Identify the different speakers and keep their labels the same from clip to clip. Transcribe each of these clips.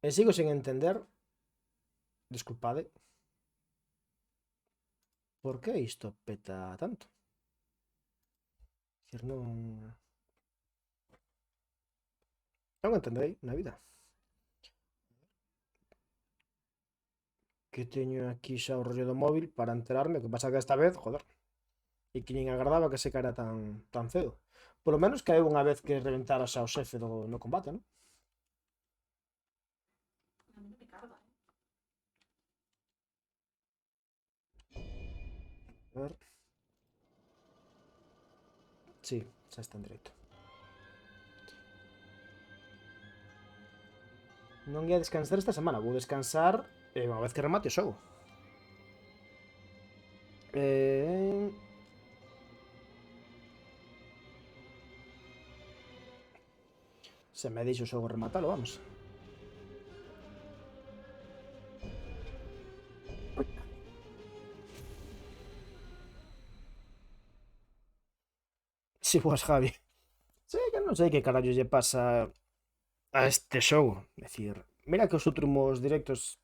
Speaker 1: Sigo sen entender, disculpade, por que isto peta tanto. Dicir, non entenderei na vida. Que teño aquí xa o rollo do móvil para enterarme, que pasa que esta vez, joder, e que nin agardaba que se cara tan cedo. Por lo menos caeu unha vez que reventaras ao xefe no combate, non? A ver. Sí, xa está en dereito. Non ia descansar esta semana, vou descansar unha vez que remate o xogo. Eh... Se me deixo o xogo rematalo, vamos. Si boas, Javi. Sei que non sei que carallo lle pasa a este xogo. Decir, mira que os últimos directos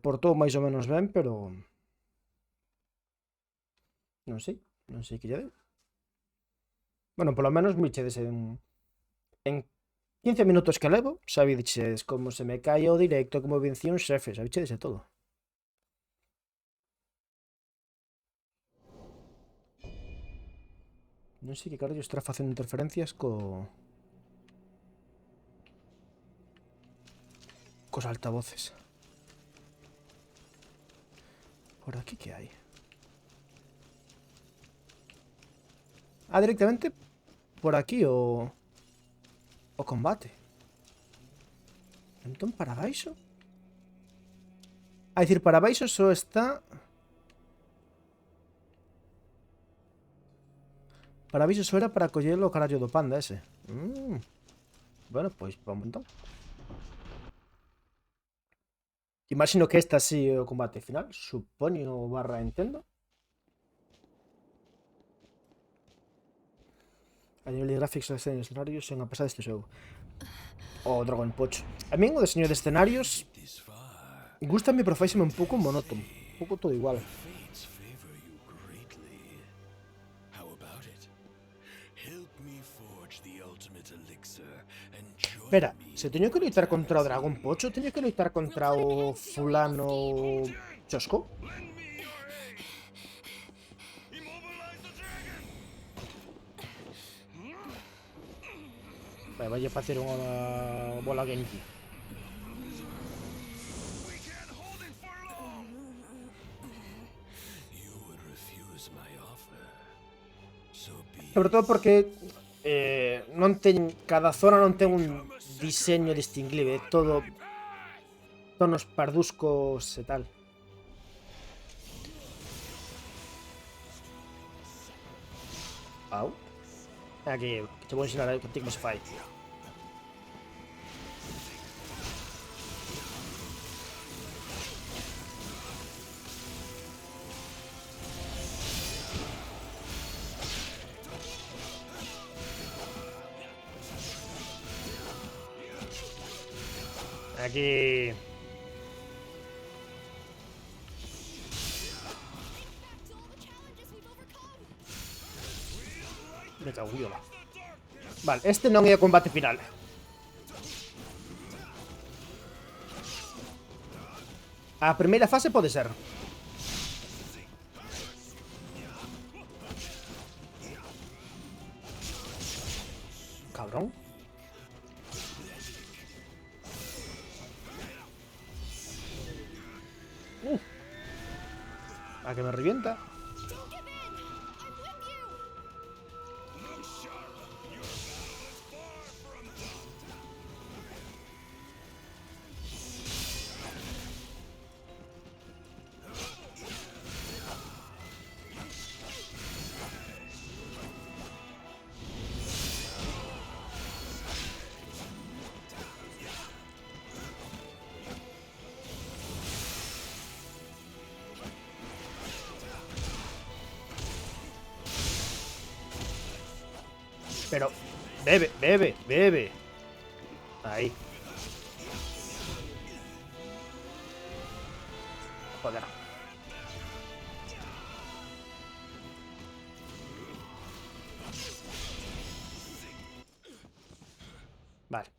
Speaker 1: portou máis ou menos ben, pero non sei que lle deu. Bueno, polo menos me chedes en 15 minutos que levo, sabideches como se me cae o directo, como vencí un xefe, sabideches de todo. Non sei que carallo estará facendo interferencias cos altavoces. Por aquí que hai? Ah, directamente por aquí o combate. Entón para baixo? A dicir, para baixo só está... Para baixo só era para coller o carallo do panda ese. Bueno, pois vamos entón. Imagino que esta sí é o combate final. Supoño barra entendo. A nivel de gráficos e de escenarios son a pasar deste xogo. O Dragon Pocho. A min o deseño de escenarios gustame, pero faiseme un pouco monótono. Un pouco todo igual. Espera, se teño que loitar contra o Dragón Pocho, teño que loitar contra o fulano Chosco? Vai a facer unha bola Genki. Sobre todo porque non ten, cada zona non ten un diseño distinguible, todo tonos parduscos e tal. Au. Aquí, que te vou ensinar a que como se fai. Aquí... Me cago en viola. Vale, este non é o combate final. A primeira fase pode ser. Cabrón. A que me revienta. Pero, bebe. Ahí. Joder. Vale.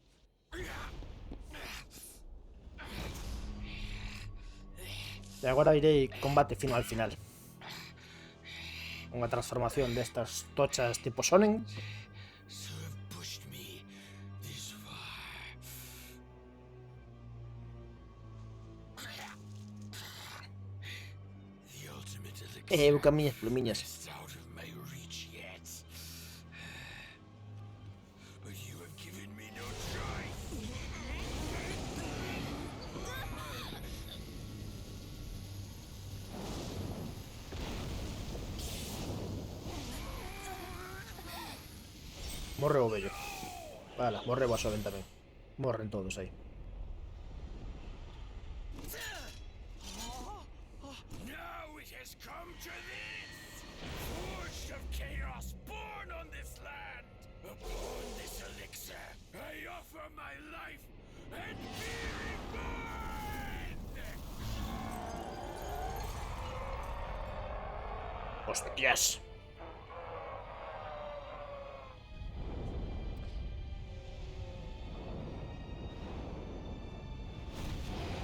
Speaker 1: Y agora irei combate final final. Unha transformación destas tochas tipo Sonen. Eu camiñas plumiñas. Morre o vello. Vale, morre o Asoben tamén. Morren todos aí. Hostias.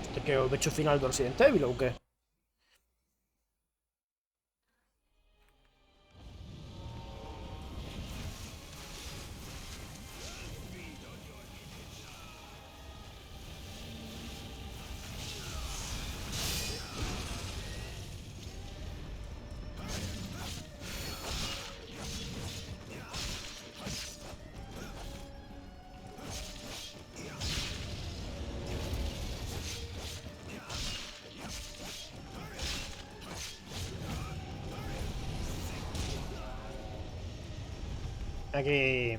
Speaker 1: Este que é o pecho final do Resident Evil ou que? Aquí.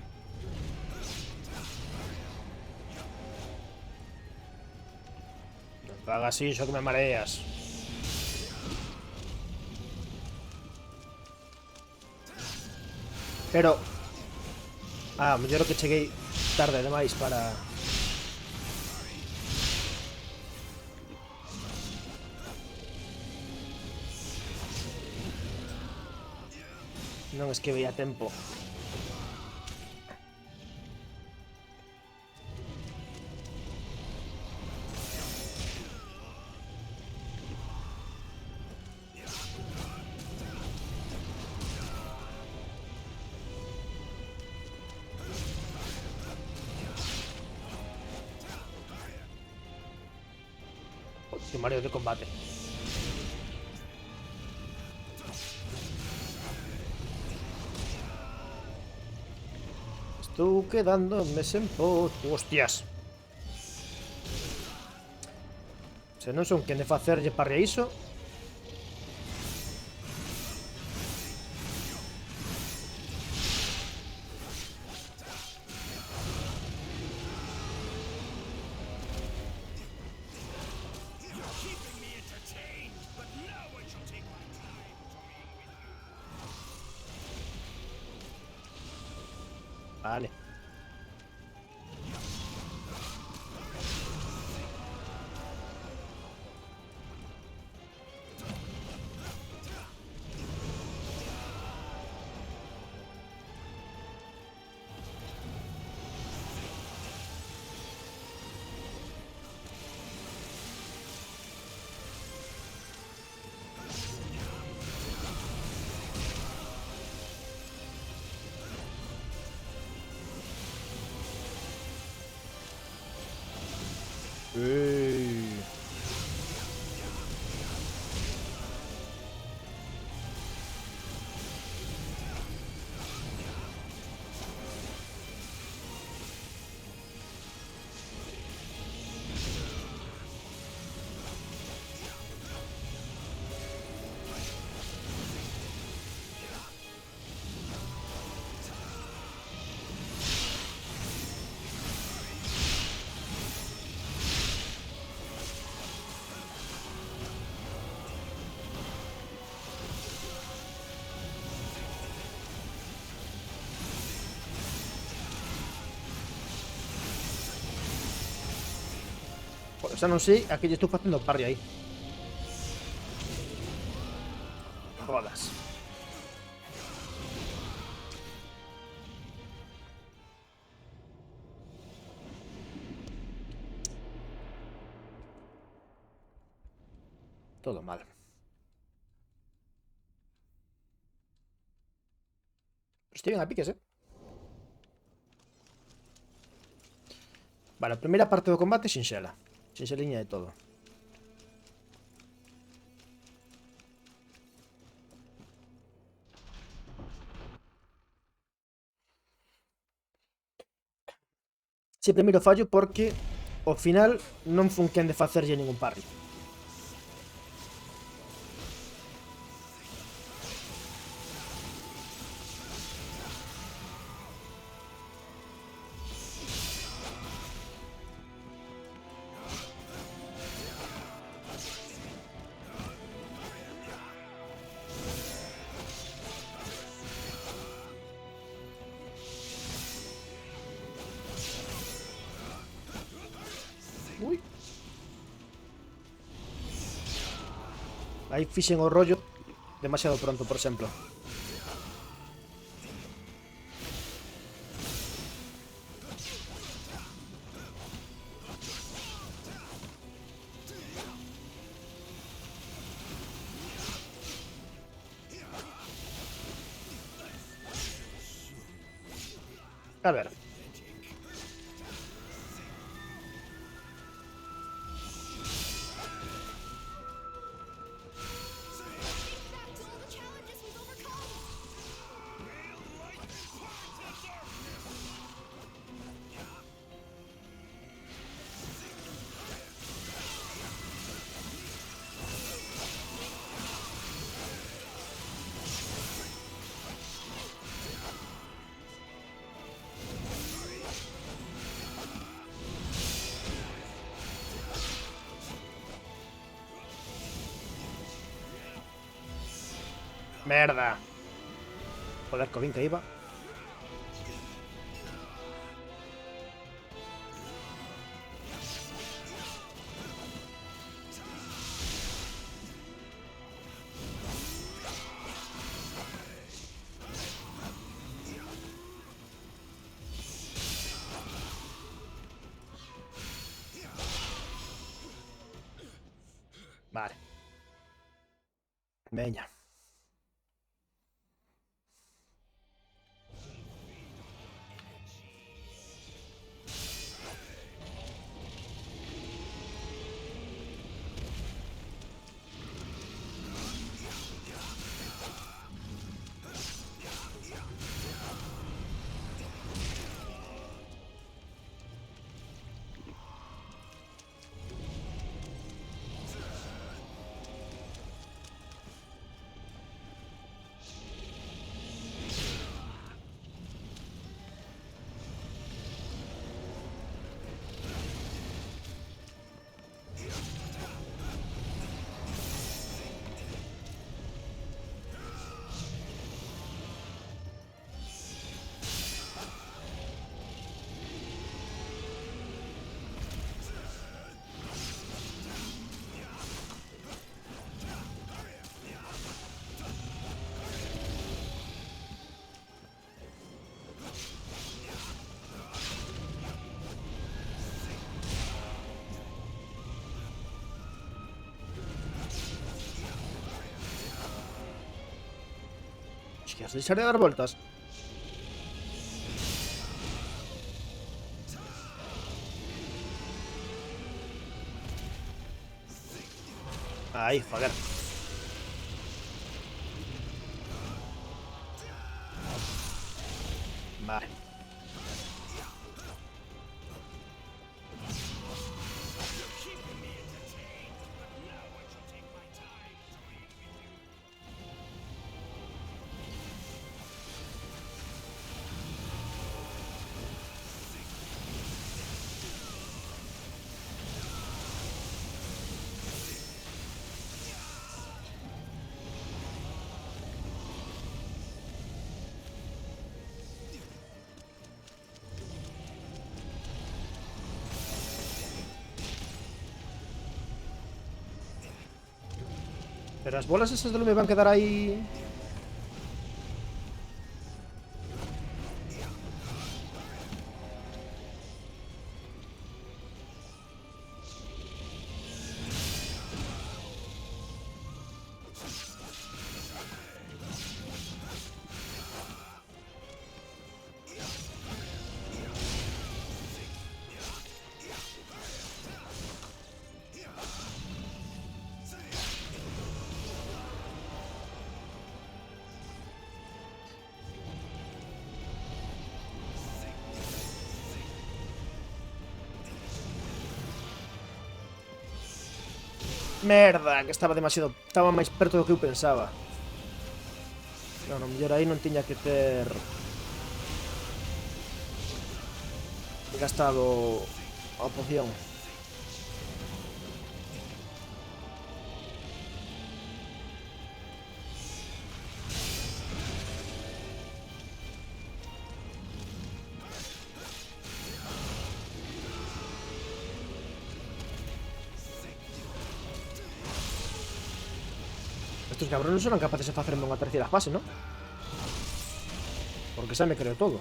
Speaker 1: No hagas eso que me mareas. Pero... Ah, yo creo que cheguei tarde demais para... Non es que veía tempo. Mario de combate. Estou quedándome sen poz. Hostias. Se non son quen de facerlle parre a iso. Vale. O sea, non sei a que lle estou facendo parry aí. Jodas. Todo mal. Estoy bien a piques, ¿eh? Vale, primeira parte do combate sinxela. Sinxeliña de todo. Si primeiro fallo porque ao final non fun quen de facerlle ningún parry. Ui. Aí fixen o rollo demasiado pronto, por exemplo. A ver. Merda. Joder, co bien que iba. Vale. Veña. Que has de deixar de dar voltas. Aí, joder. Vale. Pero las bolas esas de luz me van a quedar ahí. Merda, que estaba demasiado... Estaba máis perto do que eu pensaba. Non, no mellor aí non tiña que ter... gastado a poción. Estos cabrones non eran capaces de facerme unha terceira fase, ¿no? Porque xa me creo todo.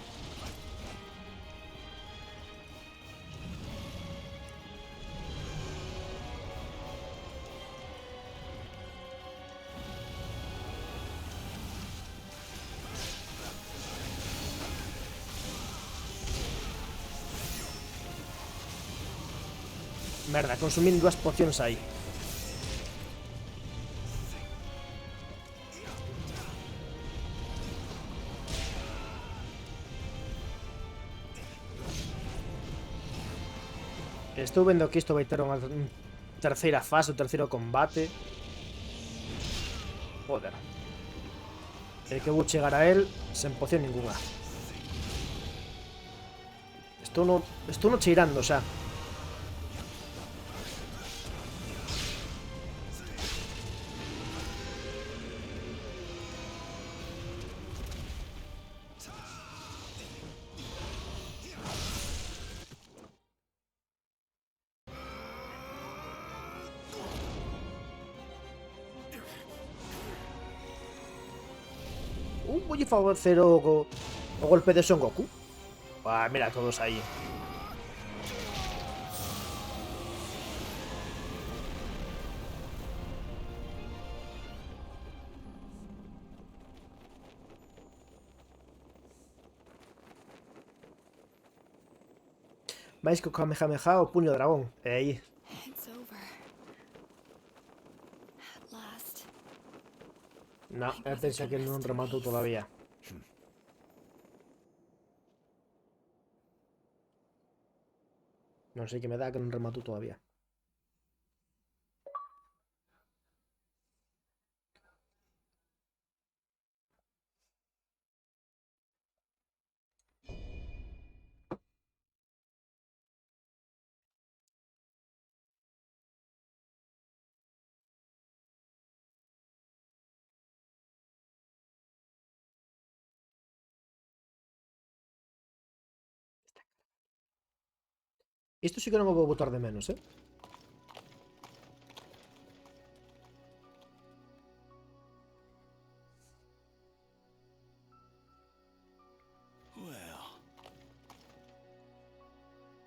Speaker 1: Merda, consumín dúas pocións aí. Estou vendo que isto vai ter unha terceira fase, o terceiro combate. Joder. É que vou chegar a él sen poción ninguna. Estou no cheirando xa. Voulle favorecer o golpe de Son Goku. Ah, mira, todos aí. Mais que o Kamehameha o puño dragón. É aí. No, pensa que non rematou todavía. Non sei que me dá que non rematou todavía. Isto sí que non o vou botar de menos, eh?
Speaker 2: Well,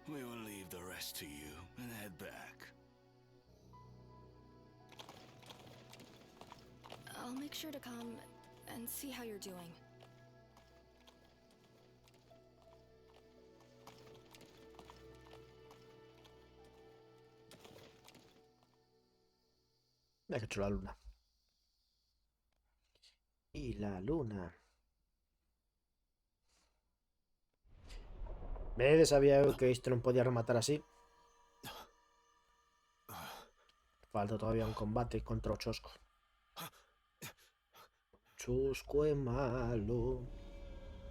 Speaker 2: we will leave the rest to you and head back.
Speaker 3: I'll make sure to come and see how you're doing.
Speaker 1: Mira que chula la luna. Y la luna. Vedes, sabía eu que isto non podía rematar así. Falta todavía un combate contra o Chosco. Chusco é malo.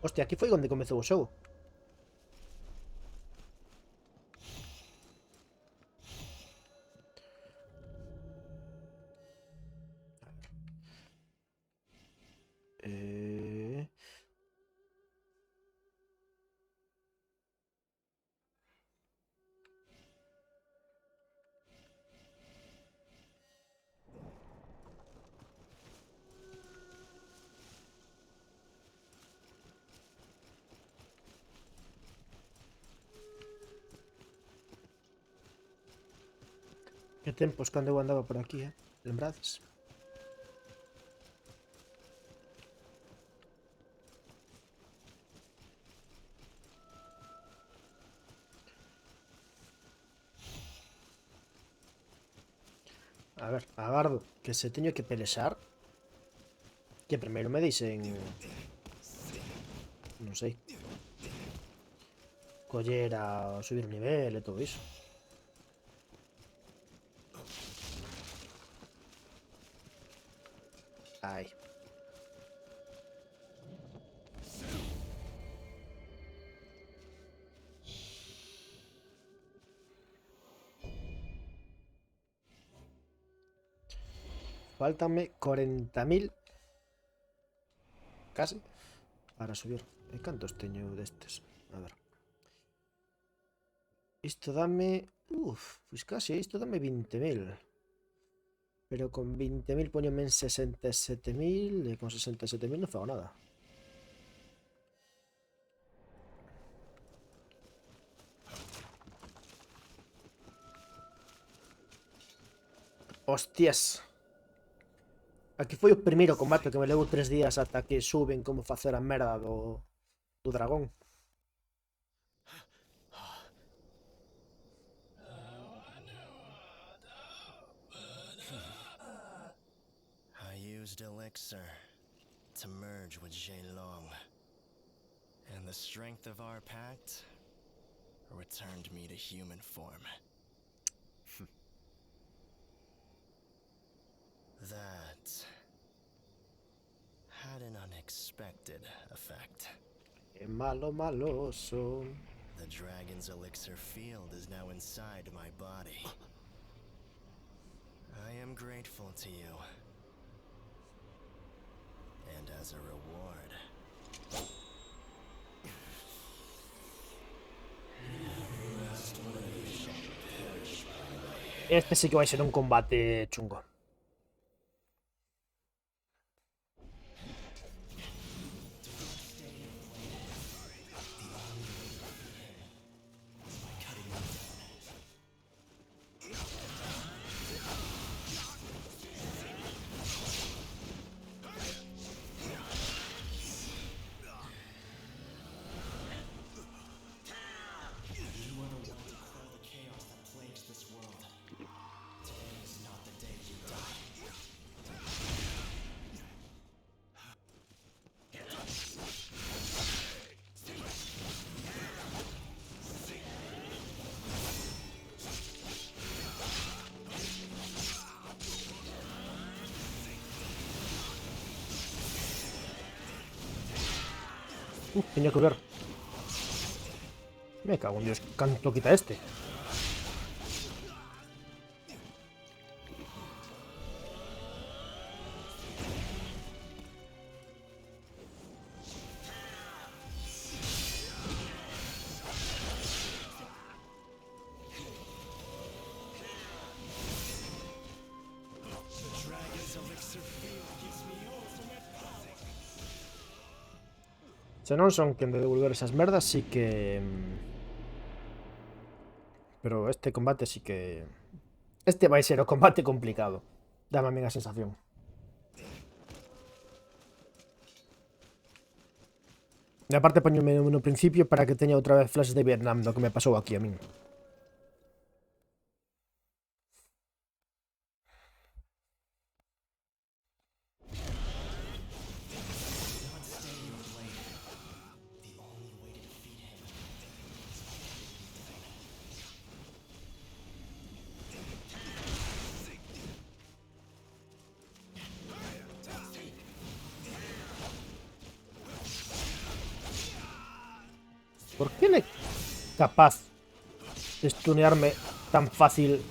Speaker 1: Hostia, aquí foi onde comezou o xogo. Que tempos cando eu andaba por aquí, lembrades? A ver, agardo que se teño que pelexar. Que primeiro me dixen... Non sei. Coller a subir o nivel e todo iso. Ai. Fáltame 40.000 casi para subir. E cantos teño destes? A ver. Isto dame... pois casi, isto dame 20.000. Pero con 20.000 poñome en 67.000 e con 67.000 non fago nada. Hostias. Aquí foi o primeiro combate que me levou 3 días ata que suben como facer a merda do dragón.
Speaker 4: I used elixir to merge with Long, and the strength of our pact returned me to human form. That had an unexpected effect.
Speaker 1: Que malo, maloso.
Speaker 4: The dragon's elixir field is now inside my body. I am grateful to you. And as a reward...
Speaker 1: Este sí que vai ser un combate chungo. Tenía que ver. Me cago en Dios, ¿cuánto quita este? Se non son quen de devolver esas merdas, sí que... Pero este combate sí que... Este vai ser o combate complicado. Dame a mí a sensación. E aparte poñome no principio para que teña outra vez flashes de Vietnam, do que me pasou aquí a min. ¿Por qué le capaz de stunearme tan fácil?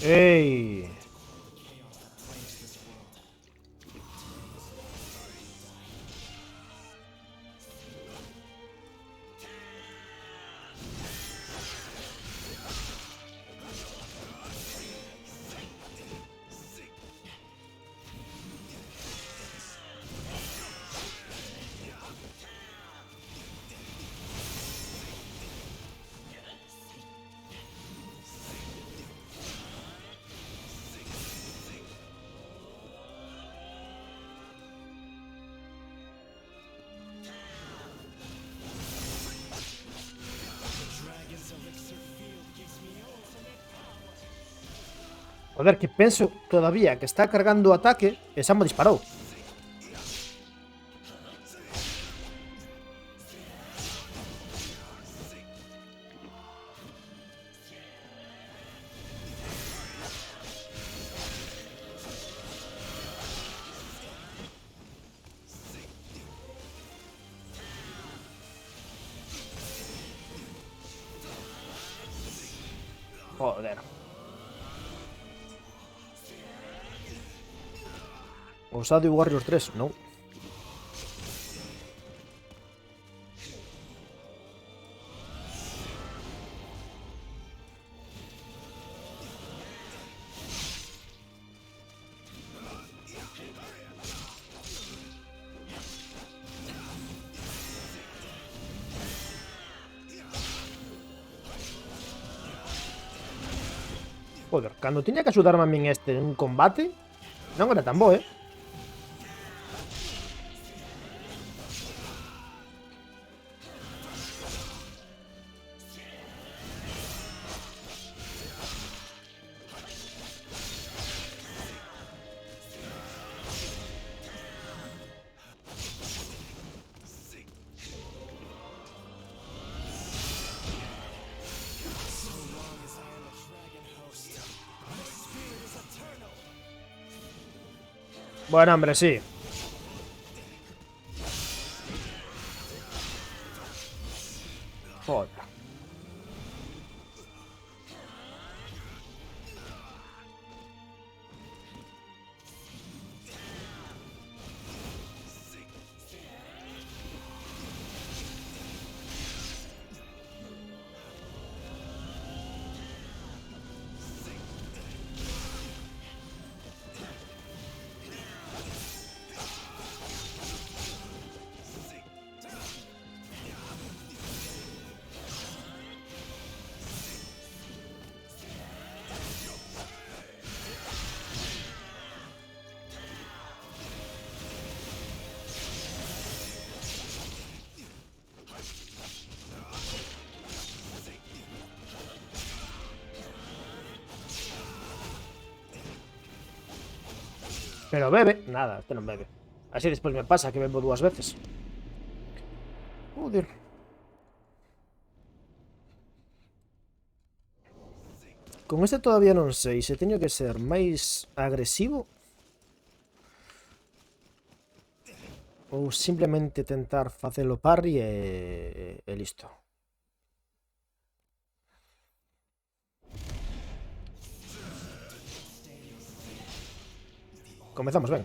Speaker 1: ¡Ey! Joder, que penso todavía que está cargando o ataque e xa me disparou. Joder. O Sadio Warriors 3, no. Joder, cando tiña que axudarme a min este en un combate, non era tan bo, eh. Bueno, hombre, sí. Joder. Pero bebe. Nada, este non bebe. Así despois me pasa que bebo 2 veces. Joder. Con este todavía non sei se teño que ser máis agresivo ou simplemente tentar facelo parry e listo. Comezamos ben.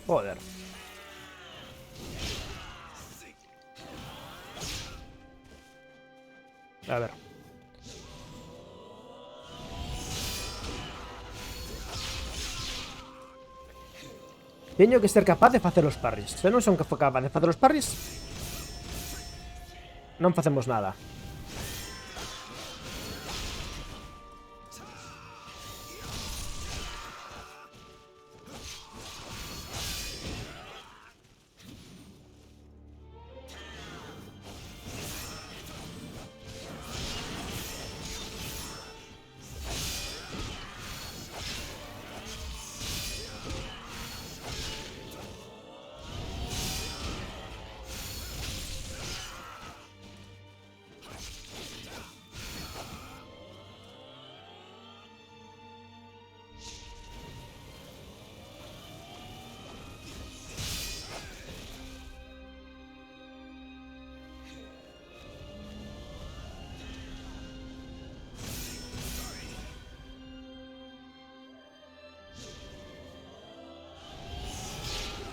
Speaker 1: Joder. A ver. Teño que ser capaz de facer os parries. Se non son capaz de facer os parries, non facemos nada.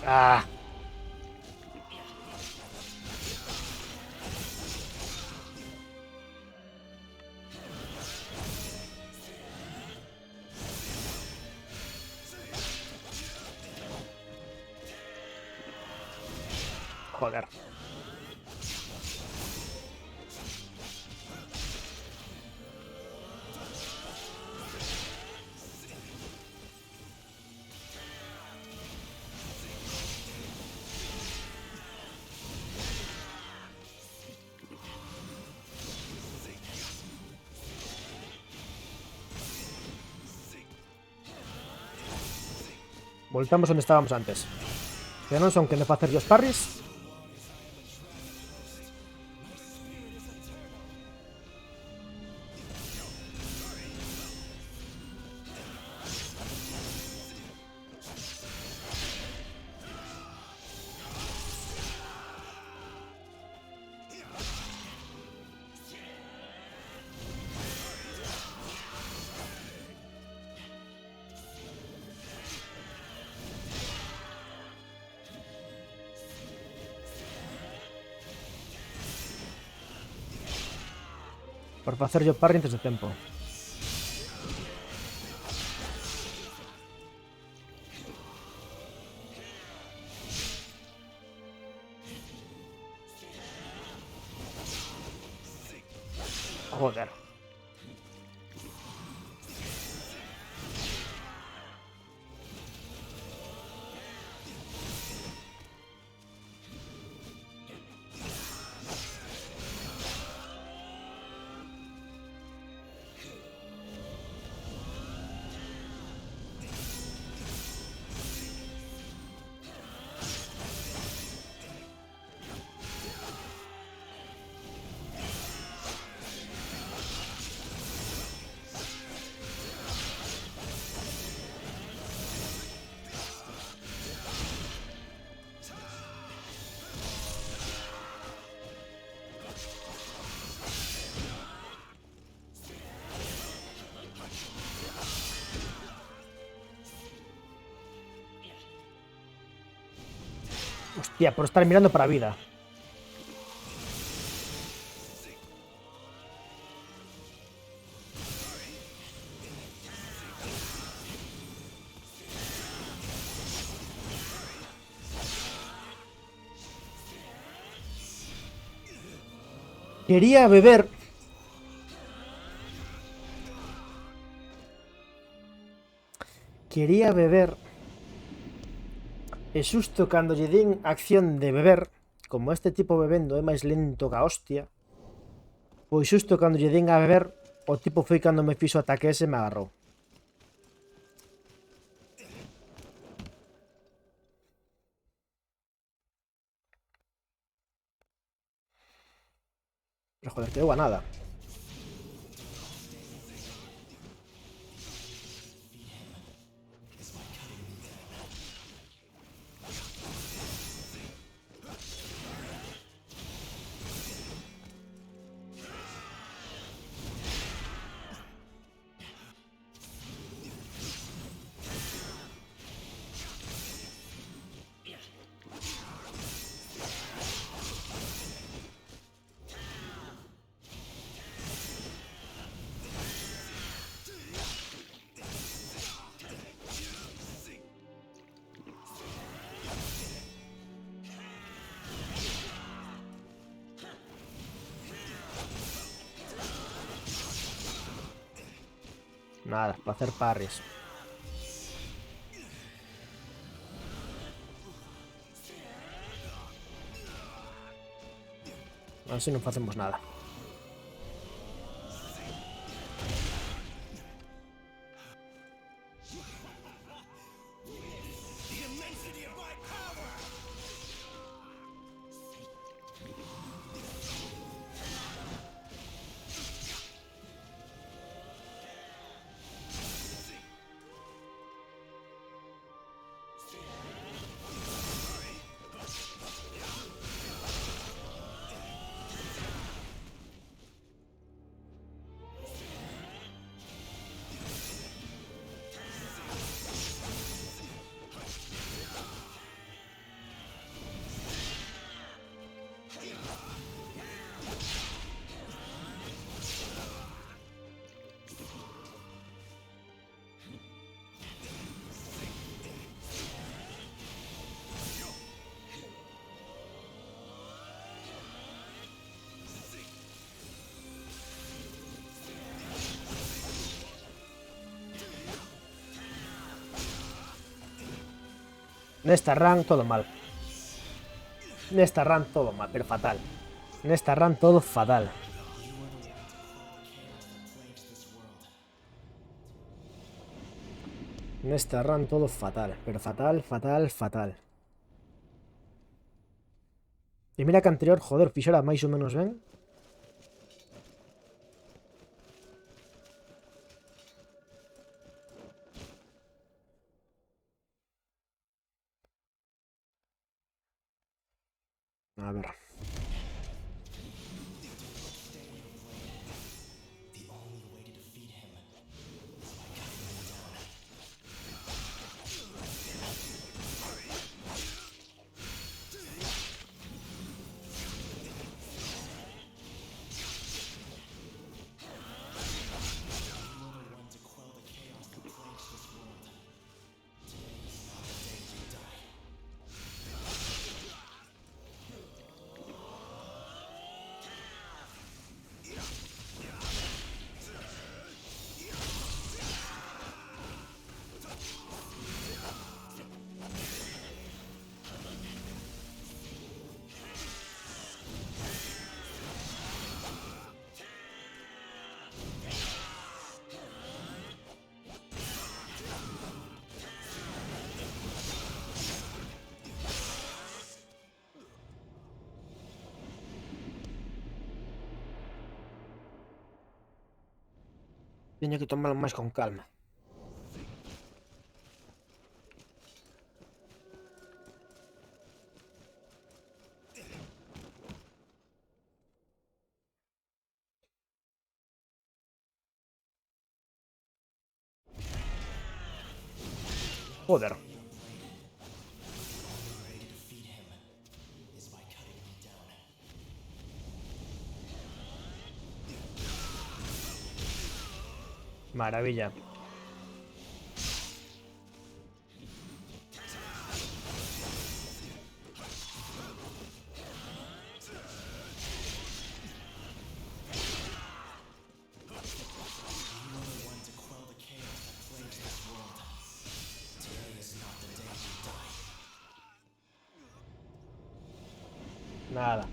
Speaker 1: Ah. Joder. Voltamos onde estábamos antes. Que non son que de facer os parries. Por facer yo parry antes de tempo. Joder. Hostia, por estar mirando para a vida. Quería beber. Quería beber. E xusto cando lle din a acción de beber, como este tipo bebendo é máis lento que a hostia, pois xusto cando lle din a beber, o tipo foi cando me fixo o ataque ese e me agarrou. Pero joder, que deu a nada. Nada, para hacer parries. Así no facemos nada. Nesta run todo mal. Nesta run todo mal, pero fatal. Nesta run todo fatal. Nesta run todo fatal, pero fatal, fatal, fatal. E mira que anterior, joder, fixera máis ou menos ben. A ver. Teño que tomarlo máis con calma. Joder. Maravilla. Nada.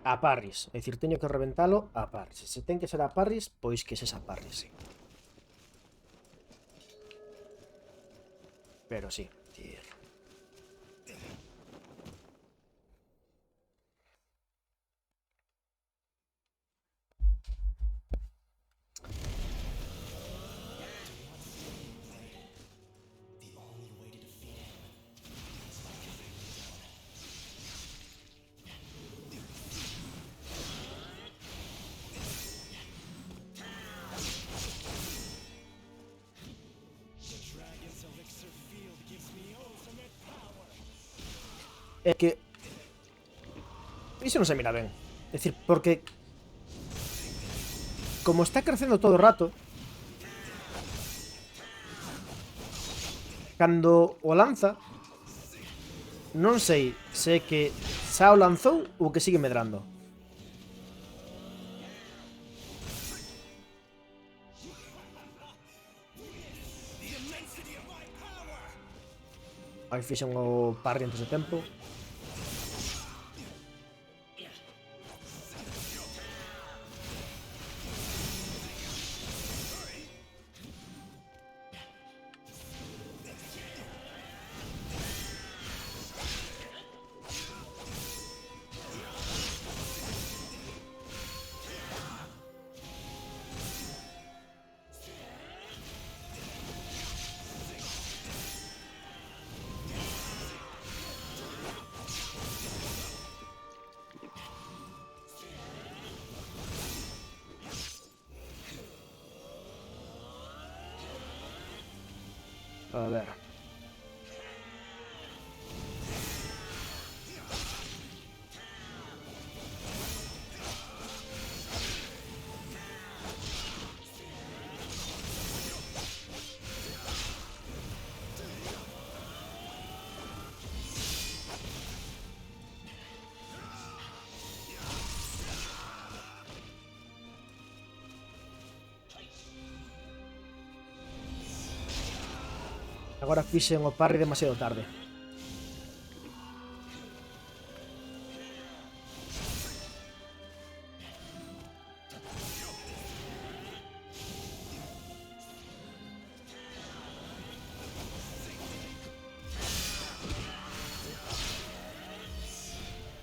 Speaker 1: A parries. É dicir, teño que reventalo a parries. Se ten que ser a parries, pois que sexa a parries. Pero sí, tío. É que iso non se mira ben. É dicir, porque como está crecendo todo o rato, cando o lanza, non sei se é que xa o lanzou ou que sigue medrando. Aí fixen o parry antes de tempo. A ver. Agora fixen o parry demasiado tarde.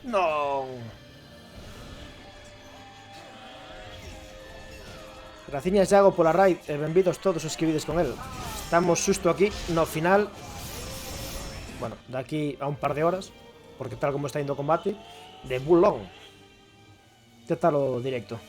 Speaker 1: Non. Graciñas Iago pola raid e benvidos todos os que vides con el. Estamos xusto aquí no final. Bueno, de aquí a un par de horas, porque tal como está indo o combate de Bulong. Que tal o directo?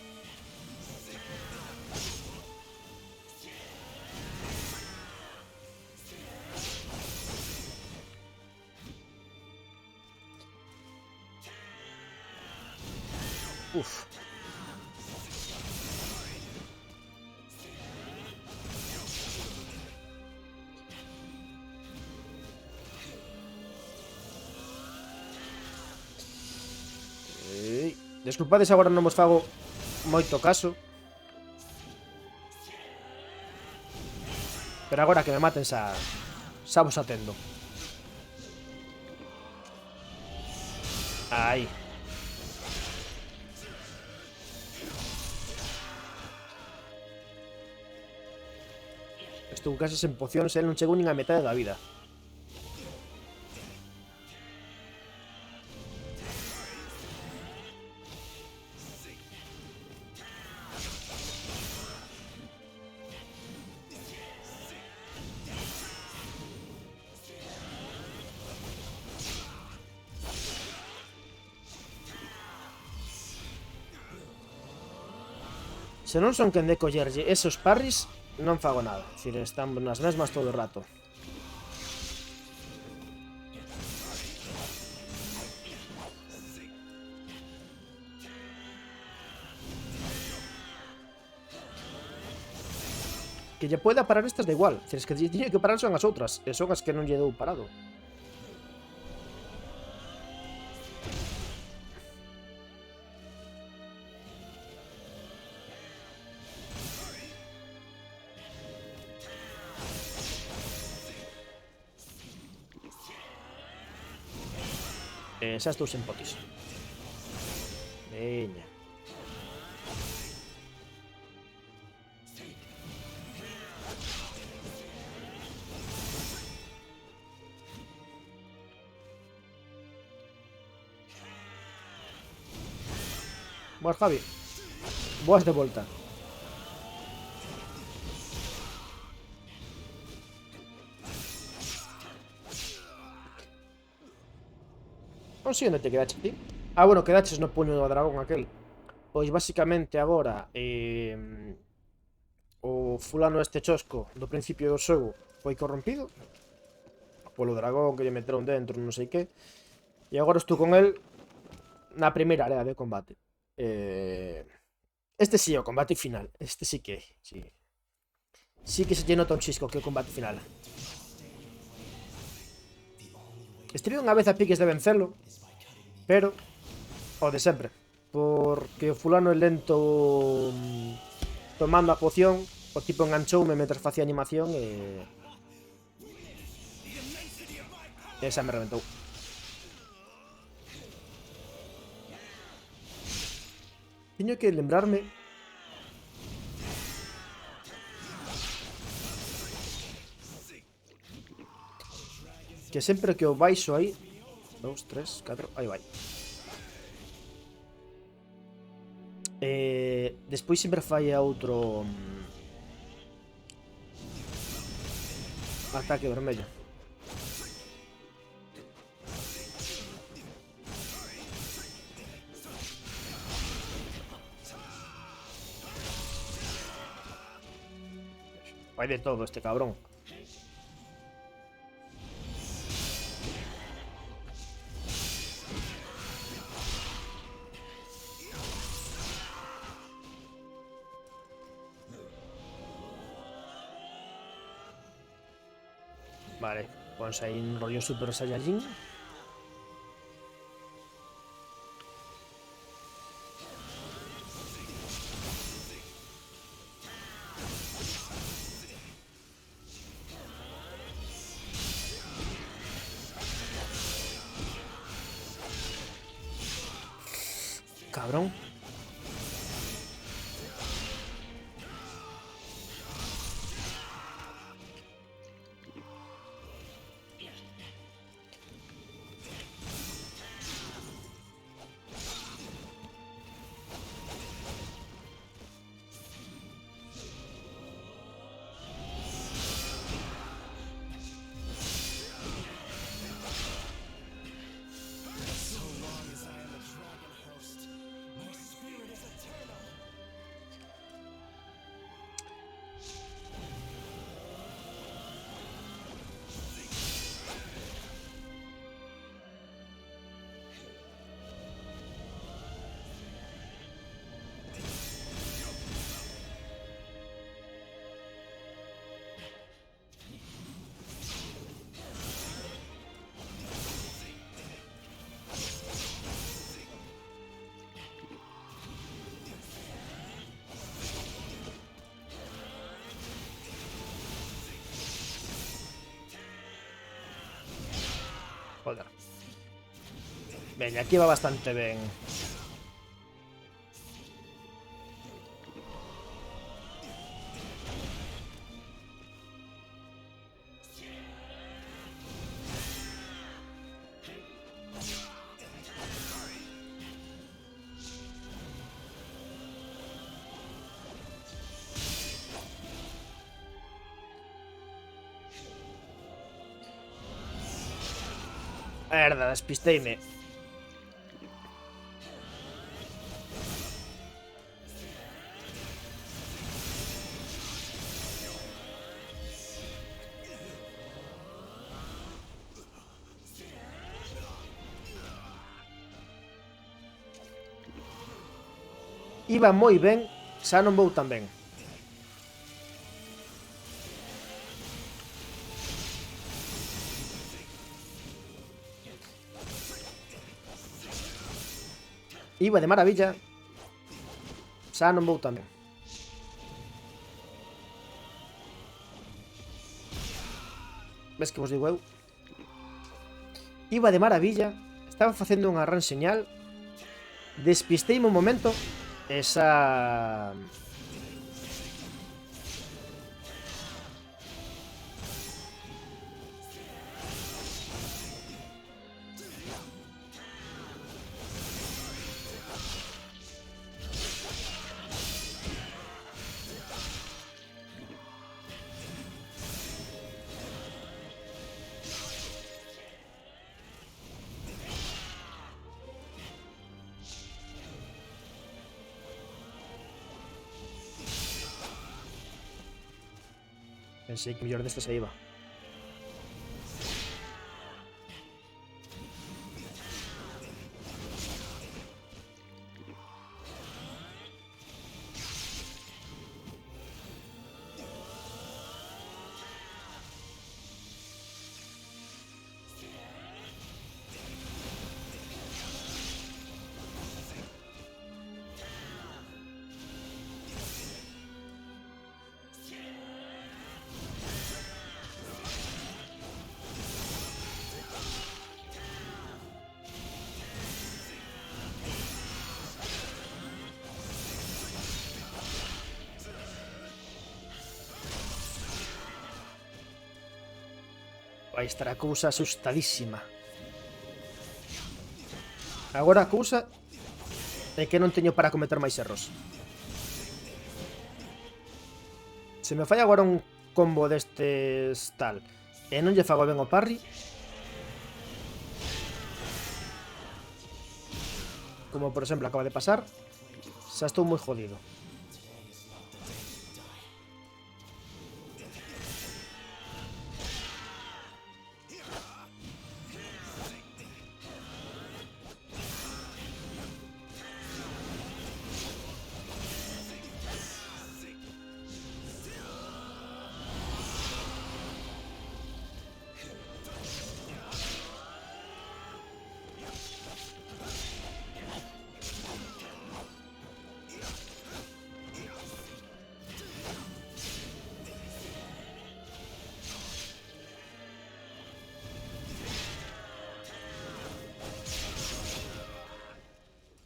Speaker 1: Uf. Desculpades, agora non vos fago moito caso. Pero agora que me maten xa vos atendo. Aí. Estou case sen pocións, non chegou nin a metade da vida. Se non son quen de collerlle esos parries, non fago nada. É dicir, están nas mesmas todo o rato. Que lle poida parar estas da igual. É dicir, que lle tiñe que parar son as outras. E son as que non lle dou parado. Xa estou sen potis. Veña. Boas, Javi. Boas de volta. Non sei onde te quedaches ti. Ah, bueno, quedaches no puño do dragón aquel. Pois basicamente agora o fulano este chosco do principio do xogo foi corrompido polo dragón que lle meteron dentro, non sei que. E agora estou con el na primeira área de combate. Este sí é o combate final. Este sí que sí. Sí que se lle nota un chisco que é o combate final. Estive unha vez a piques de vencelo, pero o de sempre, porque o fulano é lento tomando a poción, o tipo enganchoume mentre facía animación e Esa me reventou. Teño que lembrarme que sempre que o baixo aí 2, 3, 4, aí vai. Despois sempre fai a outro ataque vermello. Vai de todo este cabrón. Vale, pues ahí un rollo Super Saiyajin. Cabrón. Joder. Veña, aquí va bastante ben. Merda, despisteime. Iba moi ben, xa non vou tan ben. Iba de maravilla, xa non vou tan ben. Ves que vos digo eu? Iba de maravilla, estaba facendo unha gran señal, despisteime un momento, esa... Pensei que mellor deste se iba. vai estar a cousa asustadísima. Agora a cousa é que non teño para cometer máis erros. Se me fai agora un combo destes tal e non lle fago ben o parry, como por exemplo acaba de pasar, xa estou moi jodido.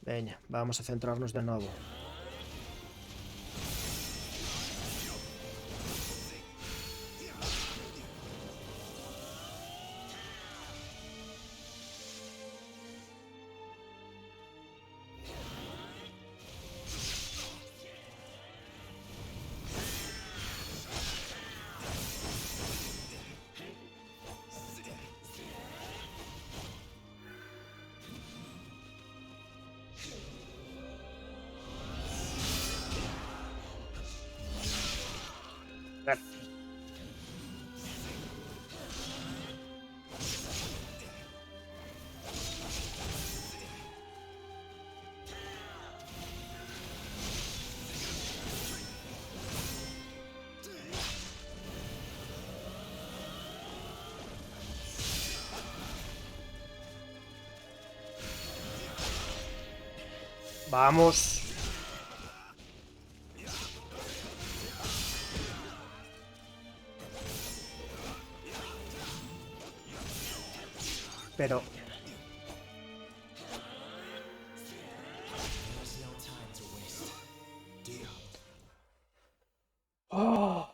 Speaker 1: Veña, vamos a centrarnos de novo. Vamos. Pero... ¡Oh!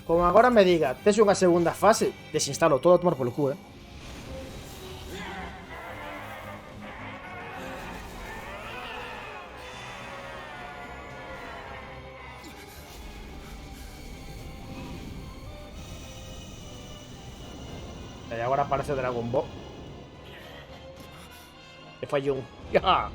Speaker 1: Como agora me diga, tes unha segunda fase, desinstalo todo a tomar polo cu, E agora aparece o Dragon Ball. E fallou un. ¡Ya!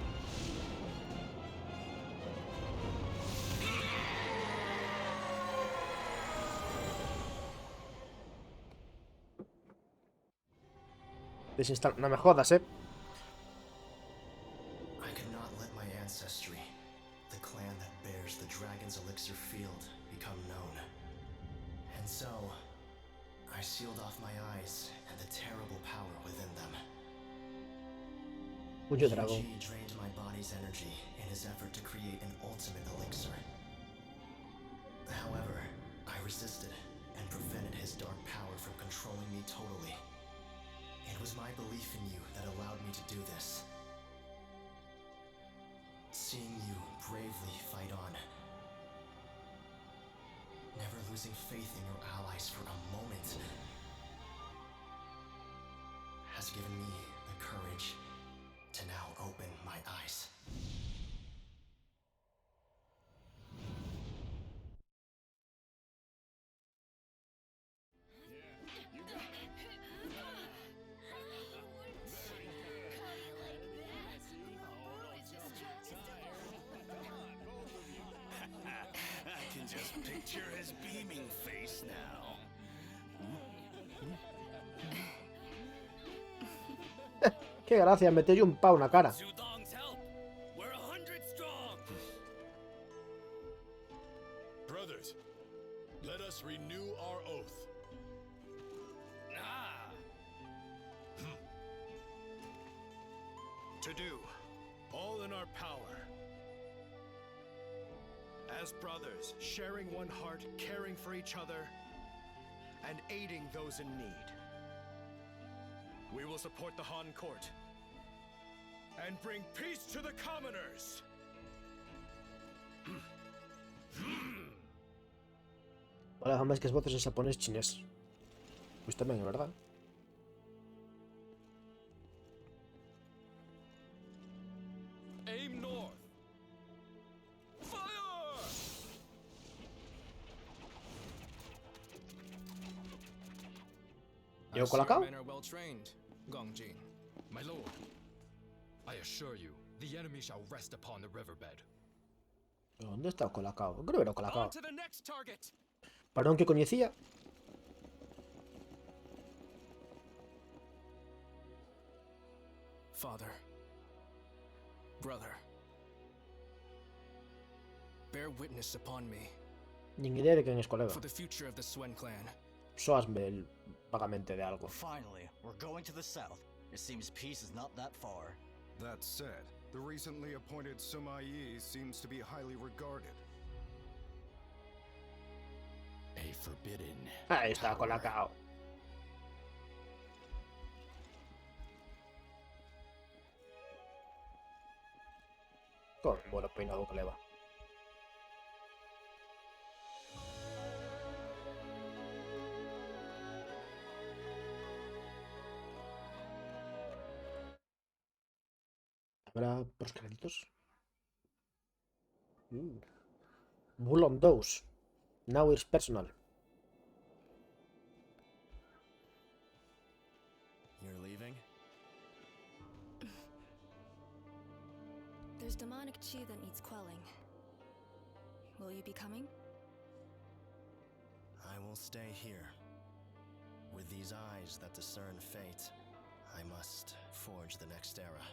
Speaker 1: Desinstalo. No me jodas,
Speaker 4: I could not let my ancestry, the clan that bears the Dragon's Elixir Field, become known. And so, I sealed off my eyes and the terrible power within them.
Speaker 1: Puño dragón.
Speaker 4: Yuji drained my body's energy in his effort to create an ultimate elixir. However, I resisted and prevented his dark power from controlling me totally. It was my belief in you that allowed me to do this. Seeing you bravely fight on, never losing faith in your allies for a moment, has given me the courage to now open my eyes.
Speaker 2: I can just picture his beaming face now.
Speaker 1: Qué gracia, metelle un pau na cara.
Speaker 2: Zudong's help. We're 100 strong.
Speaker 5: Brothers, let us renew our oath.
Speaker 2: Ah.
Speaker 5: To do all in our power. As brothers, sharing one heart, caring for each other, and aiding those in need. We will support the Han Court and bring peace to the commoners.
Speaker 1: Hola, hombre, es que es voces en japonés chinés. Pues también, es verdad.
Speaker 5: Aim north. Fire!
Speaker 1: ¿Yo Colacao?
Speaker 5: Men are well trained, Gongjin. My lord, I assure you, the enemy shall rest upon the riverbed.
Speaker 1: ¿Dónde está o Colacao? Creo que era o Colacao.
Speaker 5: On to the next target.
Speaker 1: Parón que coñecía.
Speaker 5: Father, brother, bear witness upon me
Speaker 1: Ni idea de quién es colega.
Speaker 5: for the future of the Swen clan.
Speaker 1: Soasme vagamente de algo.
Speaker 6: Finally, we're going to the south. It seems peace is not that far.
Speaker 7: That said, the recently appointed Sima Yi seems to be highly regarded.
Speaker 2: A forbidden.
Speaker 1: Ahí está Colacao. Con bueno peinado que le va. ¿Habrá por créditos? Bull on those. Now it's personal.
Speaker 4: You're leaving?
Speaker 3: There's demonic chi that needs quelling. Will you be coming?
Speaker 4: I will stay here. With these eyes that discern fate, I must forge the next era.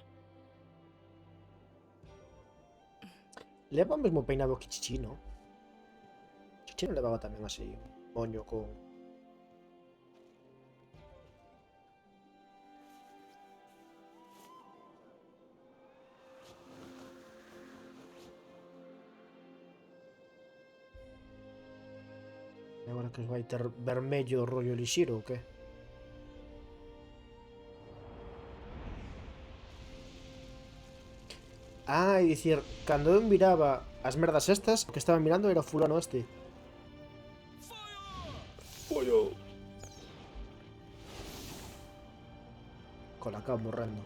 Speaker 1: Leva o mesmo peinado que Chichi, ¿no? Chichi non levaba tamén así, moño con... E agora que vai ter vermello rollo lixiro ou que? Ah, e dicir, cando eu miraba as merdas estas, o que estaba mirando era o fulano este. Pollo. Colacao morrendo.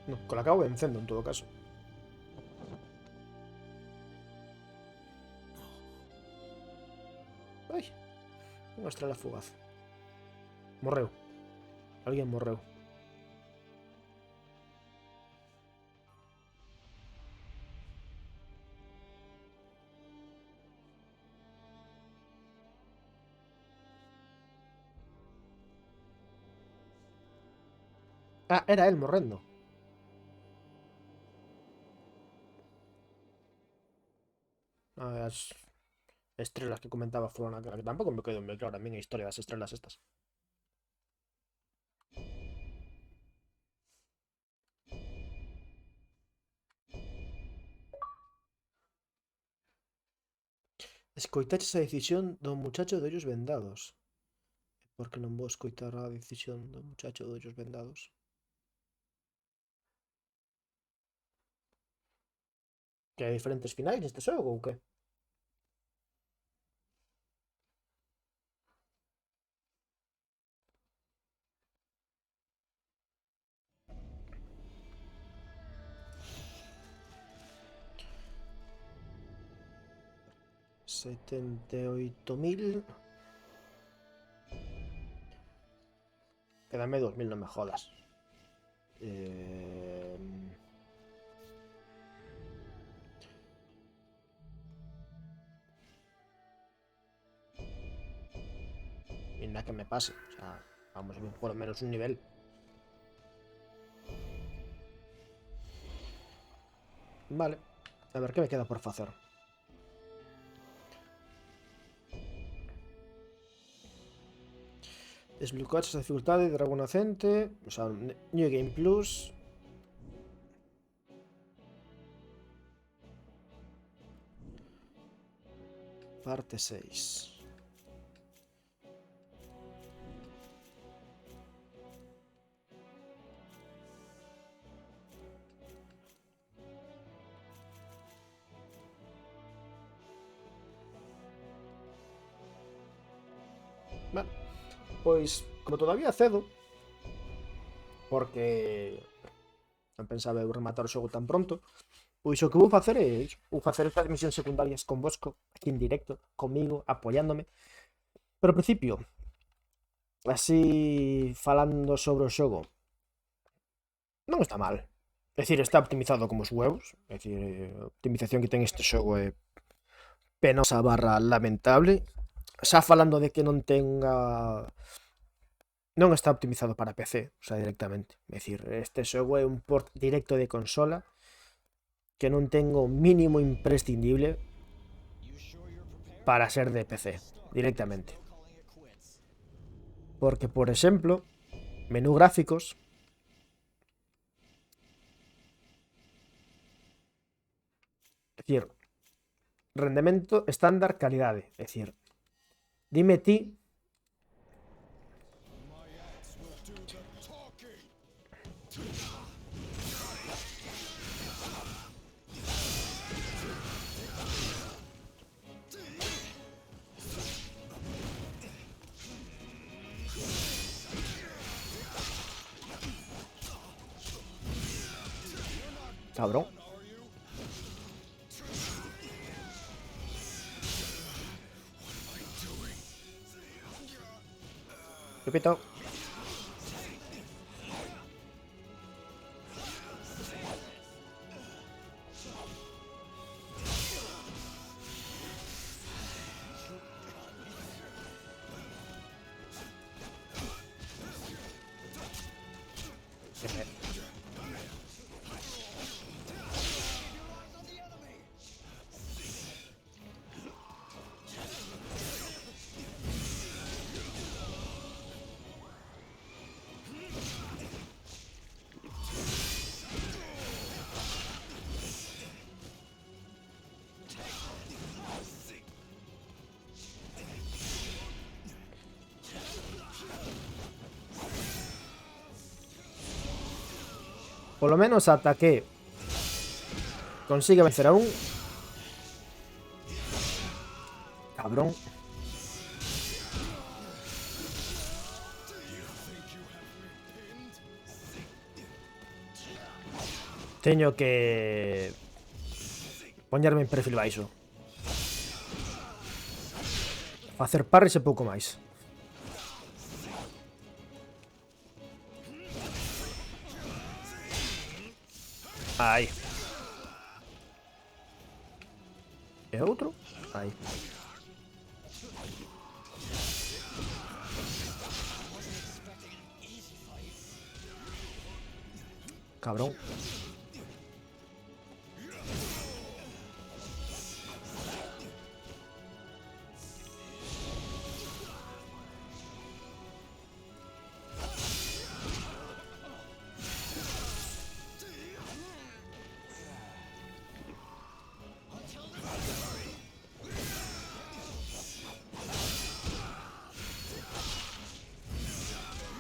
Speaker 1: No, Colacao vencendo en todo caso. Ai, unha estrela fugaz. Morreu. Alguén morreu. Ah, era él morrendo. As estrelas que comentaba foron aquela que tampouco me quedo moi claro a min a historia das estrelas estas. Escoitaches a decisión do muchacho de ollos vendados. Por que non vou escoitar a decisión do muchacho de ollos vendados? Que hai diferentes finais neste xogo ou que? $78.000. Quédame 2.000, no me jodas. Y nada que me pase. O sea, vamos a ver por lo menos un nivel. Vale. A ver, ¿qué me queda por hacer? Desbloquear esa dificultad de Dragón Nacente. O sea, New Game Plus. Parte 6. Bueno, pois, como todavía cedo, porque non pensaba eu rematar o xogo tan pronto, pois o que vou facer é iso, vou facer estas misións secundarias con Bosco, aquí en directo, comigo, apoiándome. Pero ao principio, así falando sobre o xogo, non está mal. É dicir, está optimizado como os huevos. É dicir, a optimización que ten este xogo é penosa barra lamentable. Xa falando de que non tenga... Non está optimizado para PC, o sea, directamente. É dicir, este xogo é un port directo de consola que non tengo mínimo imprescindible para ser de PC, directamente. Porque, por exemplo, menú gráficos, é dicir, rendemento estándar calidade, é dicir, dime ti cabrón. Repito. Por lo menos ata que consiga vencer a un cabrón. Teño que poñerme en perfil baixo, facer parries e pouco máis. Aí. E outro? Aí. Cabrón.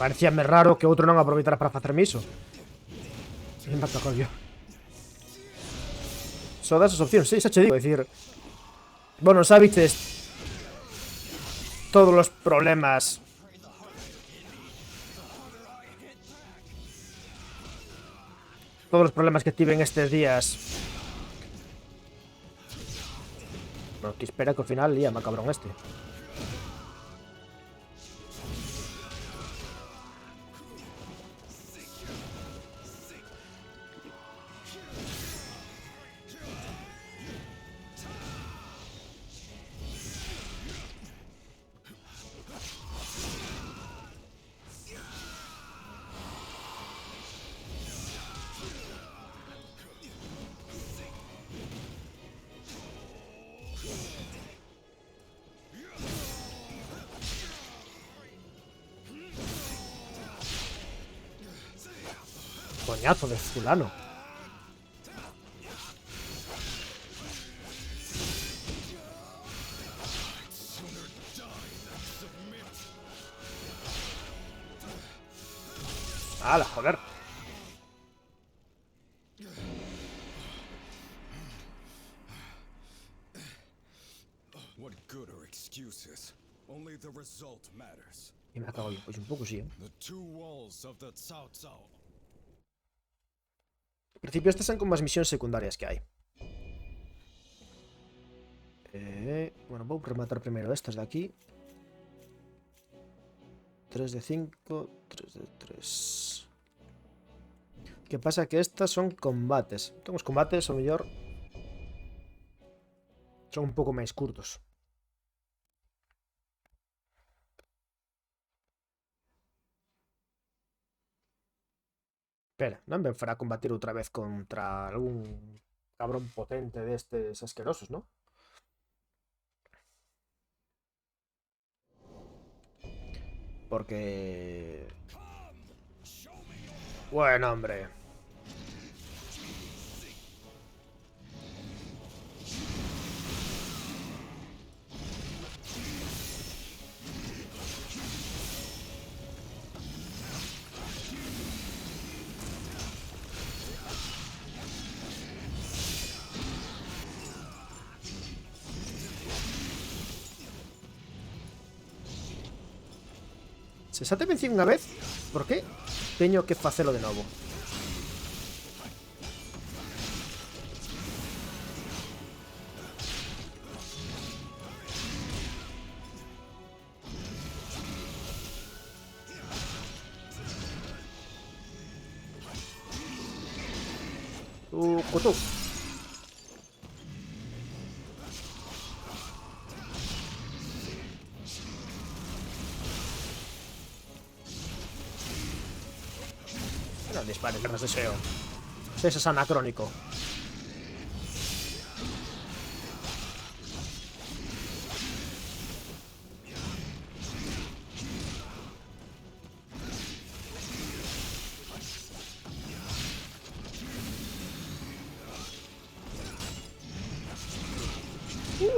Speaker 1: Parecíame raro que outro non aproveitara para facerme iso. E mata coño. Só das as opcións, sí, xa che digo, é dicir... Bueno, xa viches todos os problemas que tiven estes días. Bueno, que espera que ao final lía má cabrón este. Coñazo de fulano. ¡Hala, joder!
Speaker 7: What good are excuses? Only the result matters.
Speaker 1: E me cago yo, pois un pouco sí,
Speaker 7: The two walls of the Cao Cao.
Speaker 1: En principio estas son como as misións secundarias que hai. Bueno, vou rematar primeiro estes de aquí. 3 de 5, 3 de 3. Que pasa que estas son combates. Entón os combates, ao mellor, son un pouco máis curtos. Espera, non ben fará combatir outra vez contra algún cabrón potente destes asquerosos, ¿no? Porque... Bueno, hombre. Se xa te vencí unha vez, por que teño que facelo de novo? Cotú. No dispares, no deseo. Ese es anacrónico.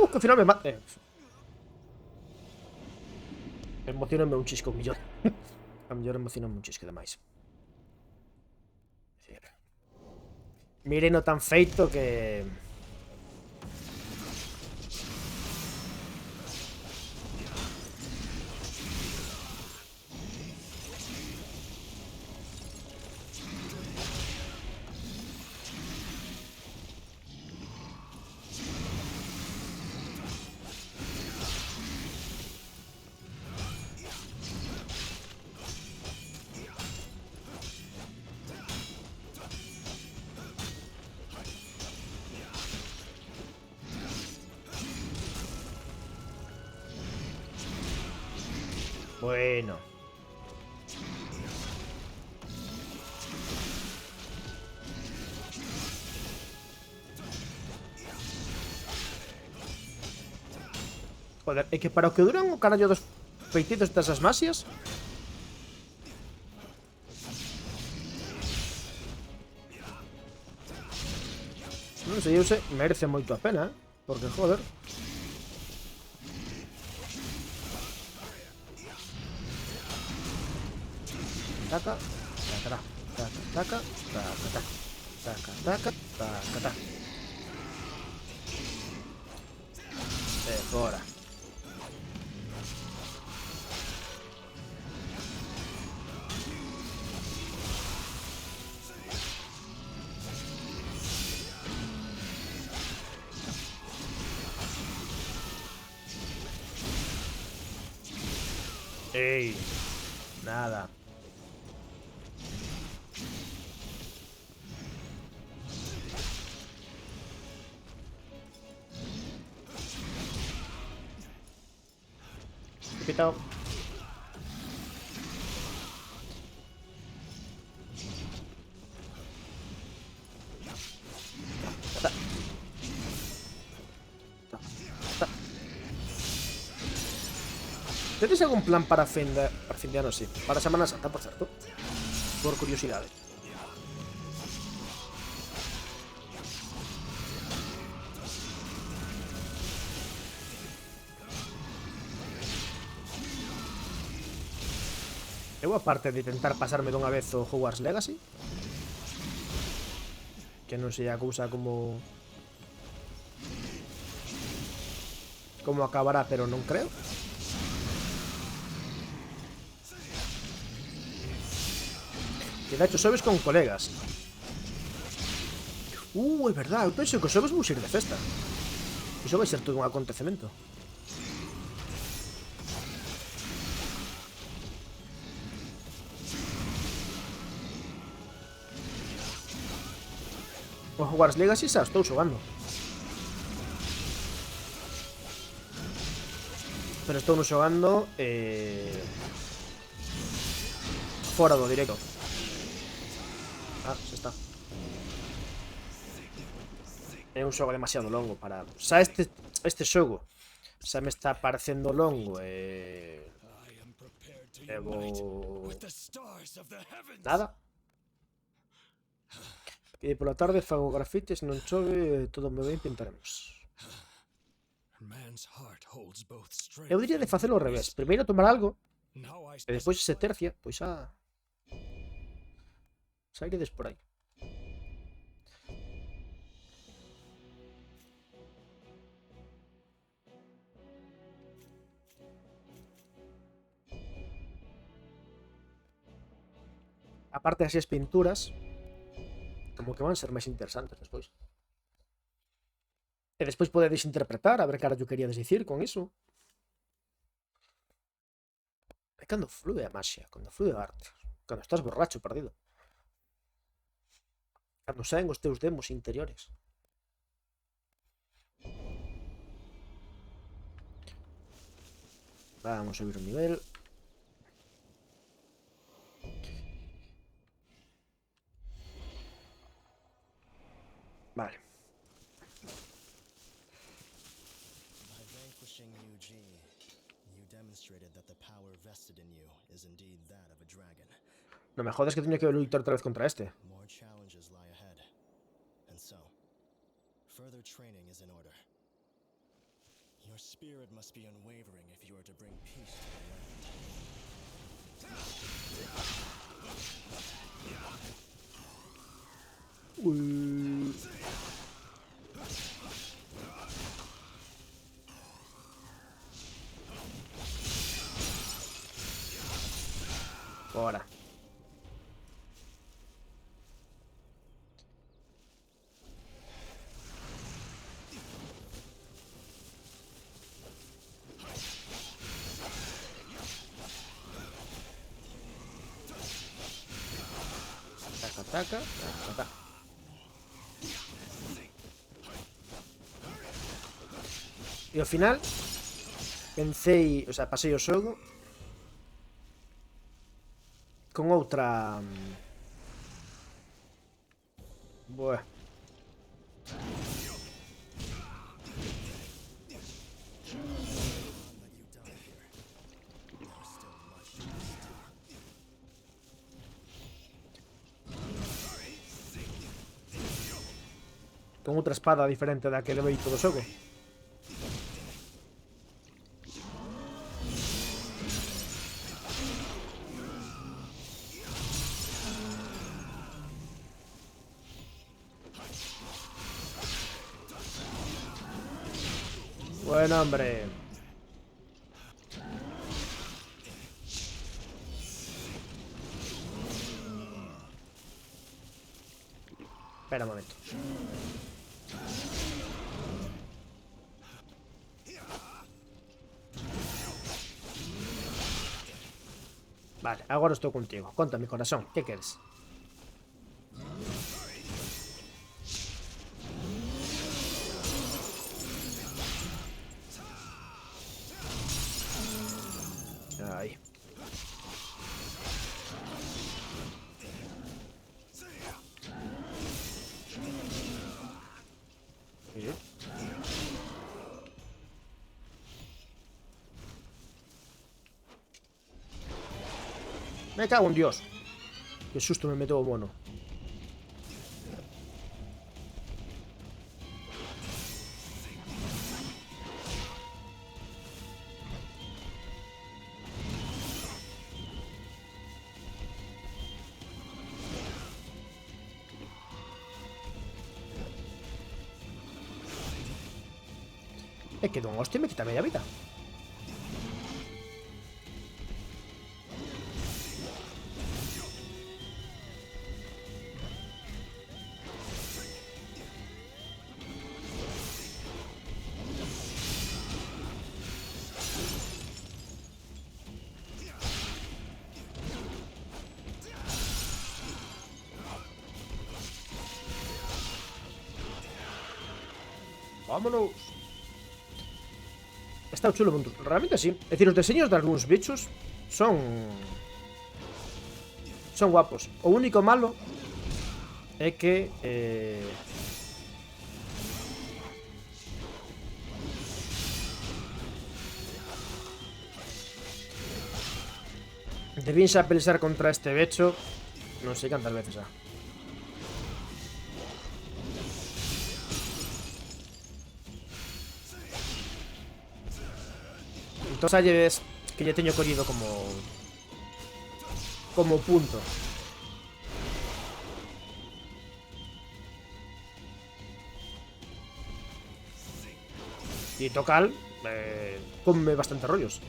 Speaker 1: Que al final me mate. Emocioname un chisco, millón. A mellor emocioname un chisco demais. Miren o tan feito que... Bueno. Joder, é que para o que duran o carallo dos feititos desas masias... Non sei, eu sei, merece moito a pena, porque, joder... Taca, taca, taca, taca, taca, taca, taca, taca, taca. Fora. Ey, nada. Pitao. ¿Tenéis algún plan para fin de ano? Sí, para Semana Santa, por cierto. Por curiosidade. Eu, aparte de intentar pasarme dunha vez o Hogwarts Legacy, que non sei a cousa como acabará, pero non creo. Que de hecho sobes con colegas. É verdad, eu penso que os sobes vou ir de festa. Iso vai ser todo un acontecemento. O Hogwarts Legacy xa estou xogando. Pero estou no xogando fora do directo. Ah, xa está. É un xogo demasiado longo para... Xa este xogo xa me está parecendo longo vou...
Speaker 2: with the stars of the heavens.
Speaker 1: Nada. E pola tarde fago grafites, non chove, todo me ben, pintaremos.
Speaker 2: Man's heart holds both strength.
Speaker 1: Eu diría de facelo ao revés. Primeiro tomar algo,
Speaker 2: Now I
Speaker 1: e despois se tercia, pois xa... Xa iredes por aí. Aparte así as pinturas, como que van ser máis interesantes despois. E despois podedes interpretar, a ver que carallo queríades dicir con iso. É cando flúe a maxia, cando flúe a arte, cando estás borracho perdido. Cando saen os teus demos interiores. Vamos a subir un nivel. Vale.
Speaker 4: By vanquishing Yu-Ji, you demonstrated that the power vested in you is indeed that of a dragon.
Speaker 1: No me jodas que teño que luchar otra vez contra este.
Speaker 4: More challenges lie ahead. And so, further training is in order. Your spirit must be unwavering if you are to bring peace to the land.
Speaker 1: Ahora. Taca, taca. E ao final pensei, o sea, pasei o xogo con outra... Buah. Con outra espada diferente da que levei todo o xogo. Bueno, hombre. Espera un momento. Vale, agora estou contigo. Conta, mi corazón, que queres? Aí. Me cago en Dios. Qué susto me meto o mono. É que don hostia me quita media vida. Vámonos. Está chulo o mundo. Realmente sí. É dicir, os deseños de algúns bichos son guapos. O único malo é que debín xa pelear contra este bicho non sei cantas veces xa. Entón xa lle ves que lle teño collido como punto. E tocal come bastante rollos.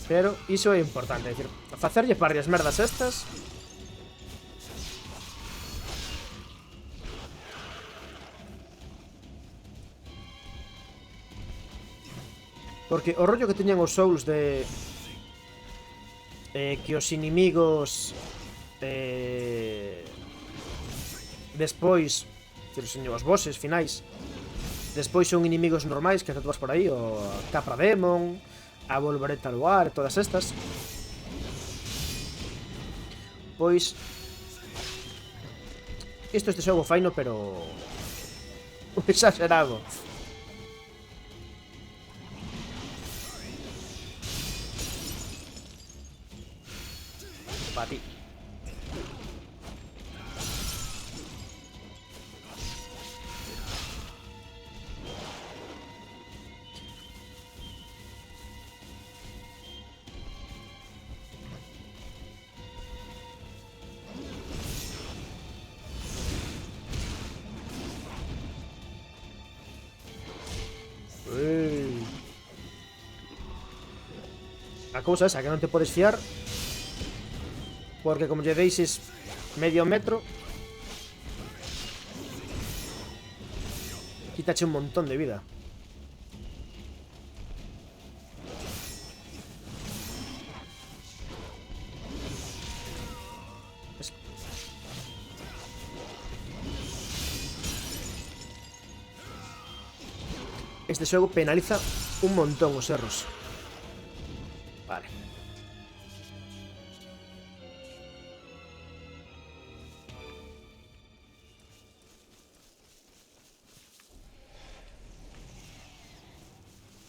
Speaker 1: Pero iso é importante, é dicir, facerlle varias merdas estas. Porque o rollo que teñan os Souls de que os inimigos despois, os bosses finais despois son inimigos normais que atúas por aí, o Capra Demon, a Volvereta Luar, todas estas. Pois isto este xogo faino, pero exagerado. Pa ti. A cousa esa que non te podes fiar, porque como lle deixes medio metro quítache un montón de vida. Este xogo penaliza un montón os erros. Vale.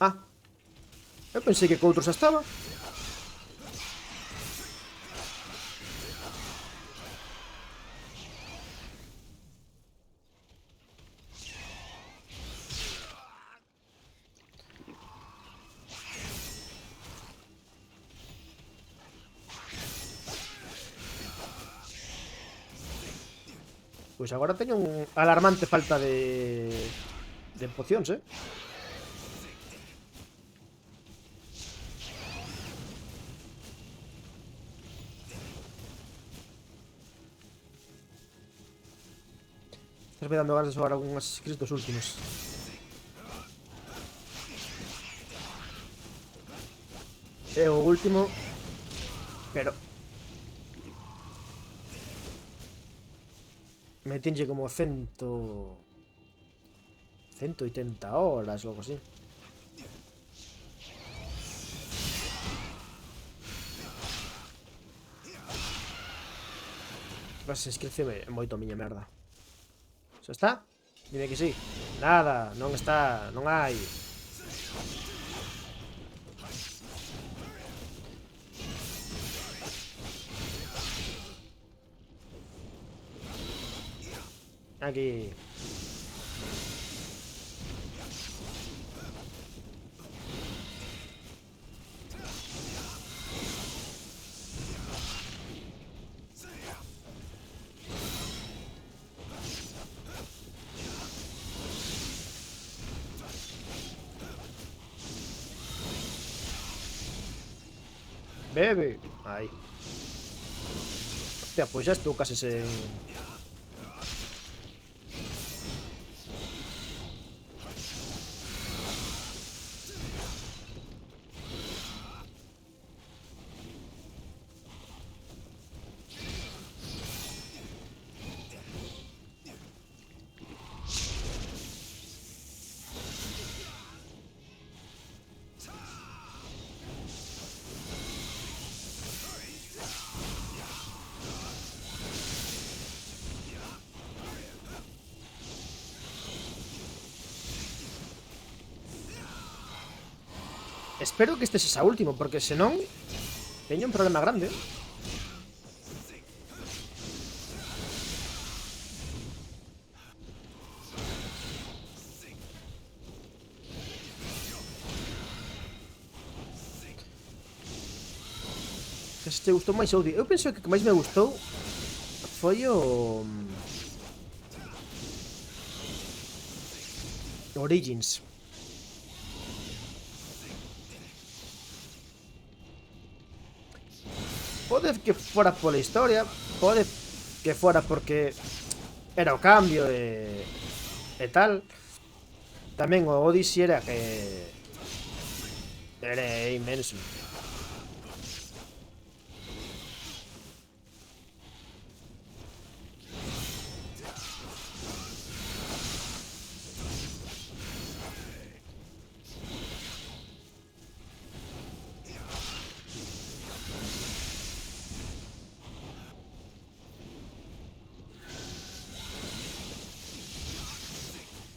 Speaker 1: Ah. Eu pensei que co outro xa estaba. Pois agora teño un alarmante falta de pocións, Estás me dando ganas de xogar algúns scripts dos últimos. É o último, pero me tinche como 180 horas ou algo así. Vas, esqueceme moito a miña merda. Xa está? Dime que sí. Nada, non está, non hai. Aquí. Bebe. Aí. Hostia, pues ya estou casi sen... Espero que este sexa último, porque senón teño un problema grande. Este gustou máis o... Eu penso que o que máis me gustou foi o... Origins. Pode que fora pola historia, pode que fora porque era o cambio e tal. Tamén o Odyssey era que... era inmenso.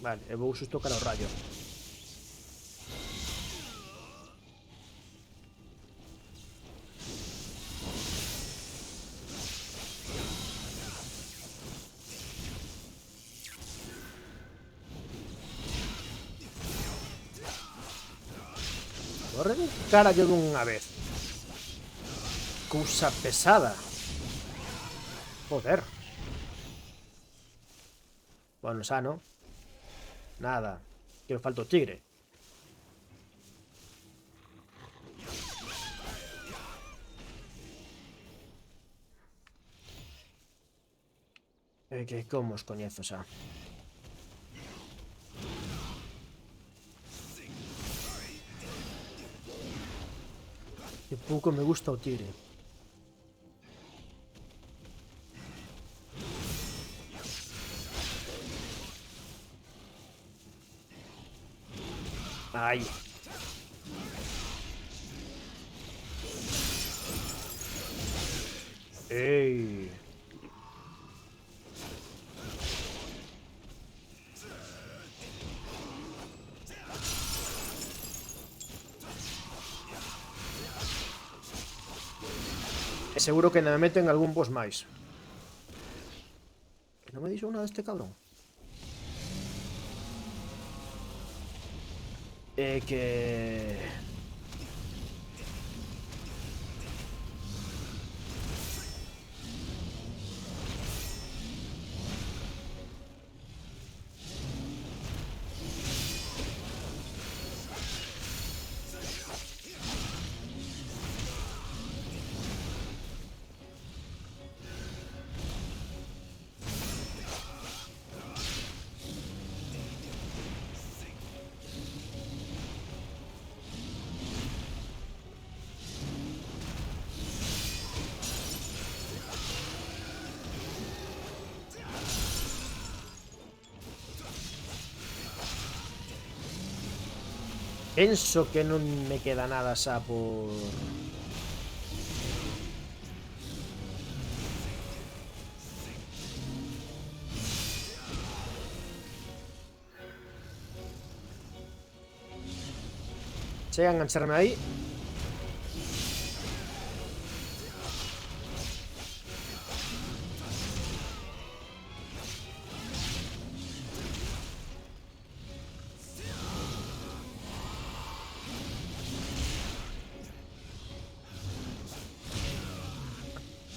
Speaker 1: Vale, e vou xusto cara ao rayo. Corre cara yo dunha vez. Cousa pesada. Joder. Bueno, sano. Nada. Que me falta o tigre. Que como os coñezo xa. Que pouco me gusta o tigre. Ai. Ei. E seguro que non me meten algún boss máis. Que non me dixo nada este cabrón. Que... penso que non me queda nada xa por... Chega a engancharme aí.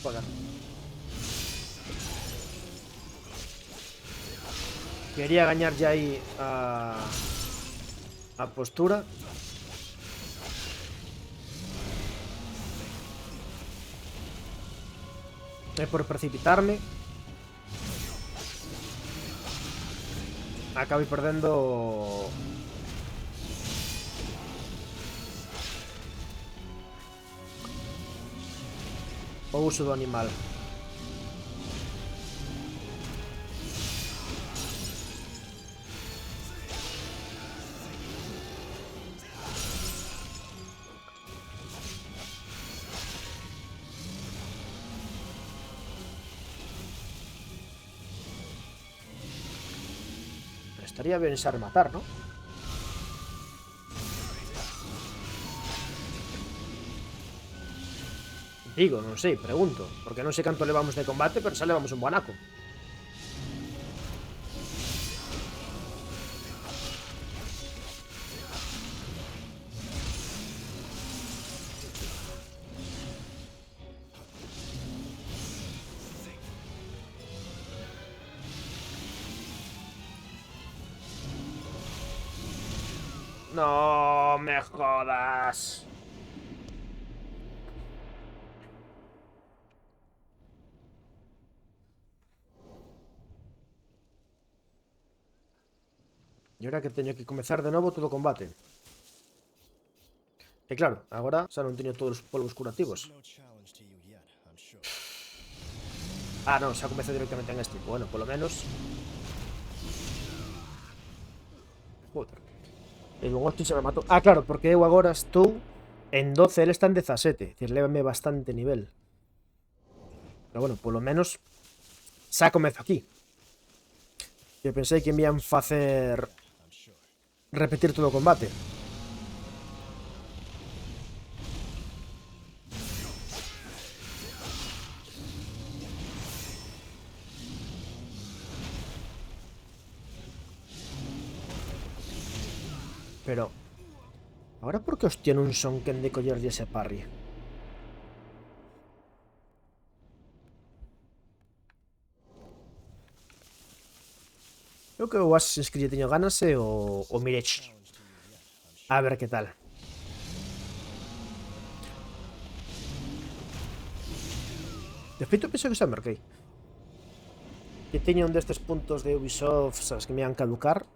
Speaker 1: Joder. Quería gañar ya aí a postura. É por precipitarme. Acabei perdendo o uso do animal. Estaría ben xa rematar, ¿no? Digo, non sei, pregunto. Porque non sei canto levamos de combate, pero xa levamos un buanaco. No me jodas. E ahora que teño que comezar de novo todo o combate. E claro, agora xa non teño todos os polvos curativos.
Speaker 4: No challenge to you yet, I'm sure.
Speaker 1: Ah, non, xa comecei directamente en este. Bueno, polo menos. Joder. E un hostia se me matou. Ah, claro, porque eu agora estou en 12, ele está en 17. Dicir, lévame bastante nivel. Pero bueno, polo menos xa comezo aquí. Eu pensei que me ian facer repetir todo o combate. Pero ahora por que hostia non son quen de collerlle ese parry? Eu que o Assassin's Creed teño ganas é o Mirage. A ver que tal. De feito, penso que xa merquei. Que teño un destes puntos de Ubisoft, sabes, que me ian caducar.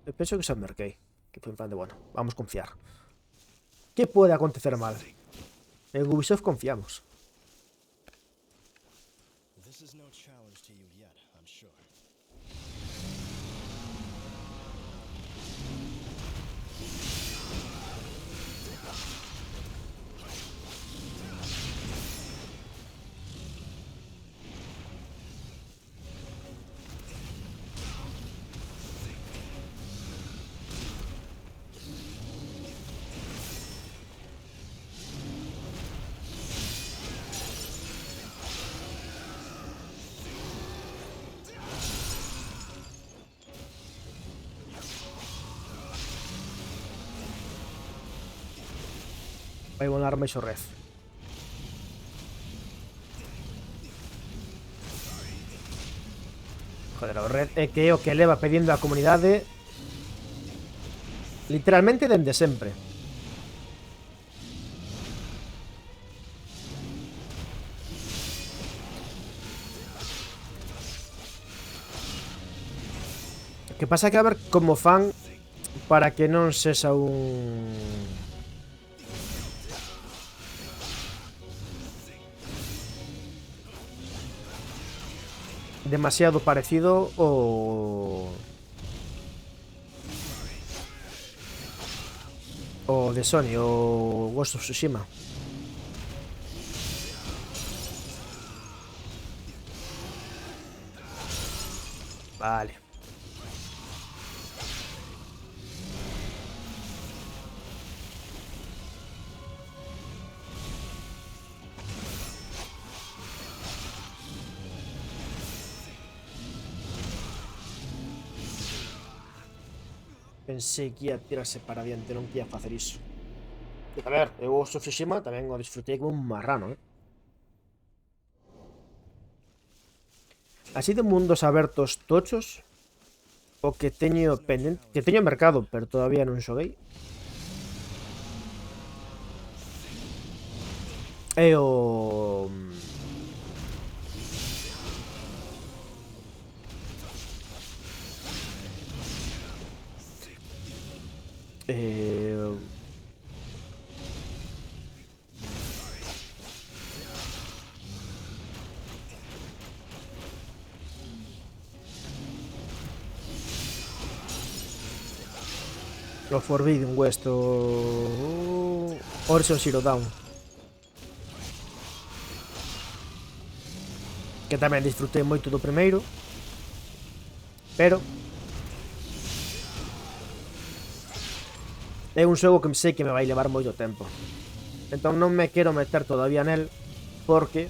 Speaker 1: Eu penso que xa merquei. Que foi en plan de, bueno, vamos confiar. Que pode acontecer mal? En Ubisoft confiamos.
Speaker 4: This is no challenge to you yet, I'm sure.
Speaker 1: Vai volar máis o Red. Joder, o Red é que é o que leva pedindo a comunidade literalmente dende sempre. O que pasa que a ver como fan para que non sexa un... demasiado parecido o de Sony, o Ghost of Tsushima. Vale. Pensei que ia tirarse para adiante, non que ia facer iso. A ver, eu o Tsushima tamén o disfrutei como un marrano, Así de mundos abertos tochos, o que teño pendente, que teño mercado, pero todavía non xoguei. É o... o Forbidden West, o Horizon Zero Dawn, que tamén disfrutei moito do primeiro, pero é un xogo que sei que me vai levar moito tempo. Entón non me quero meter todavía nel, porque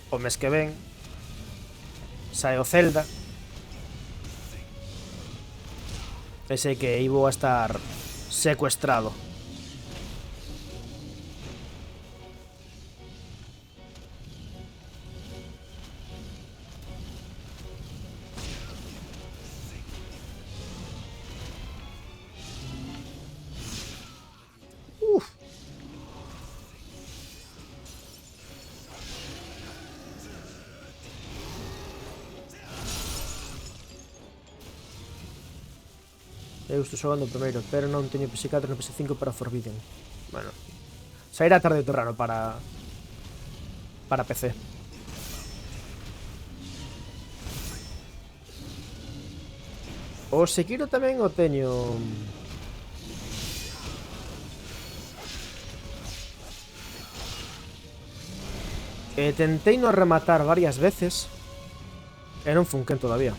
Speaker 1: o mes que ven sae o Zelda e sei que ibo a estar secuestrado. Uf. Eu estou xogando o primeiro, pero non teño PS4 no PS5 para Forbidden. Bueno, sairá tarde o terrano para PC. O Sekiro tamén o teño. Tentei no rematar varias veces e non funquen todavía.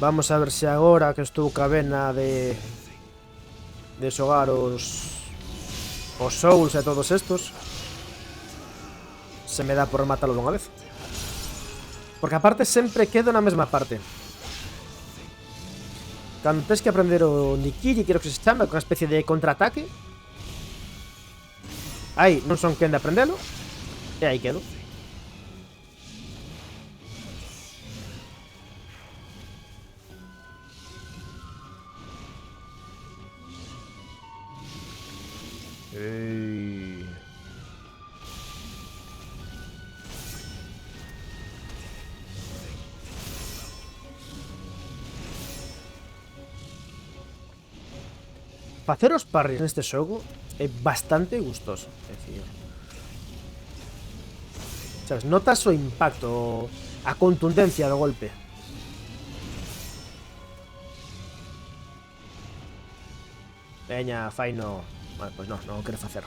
Speaker 1: Vamos a ver se agora que estou ca vena de xogar os Souls e todos estos se me dá por rematalo dunha vez. Porque aparte sempre quedo na mesma parte. Cando tens que aprender o Nikiri, creo que se chama, con unha especie de contraataque, aí non son quen de aprendelo e aí quedo. Ei. Facer os parries neste xogo é bastante gustoso, é dicir, sabes, notas o impacto, a contundencia do golpe. Veña, faino. Vale, pois non o quero facer.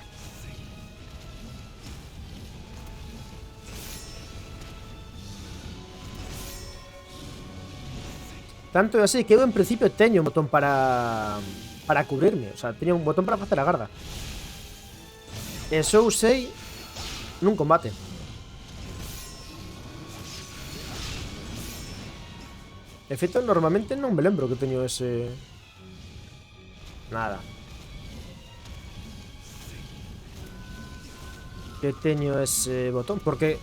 Speaker 1: Tanto é así que eu en principio teño un botón para cubrirme, o sea, teño un botón para facer a garda. E só usei nun combate. De feito, normalmente non me lembro que teño ese... Nada. Que teño ese botón, porque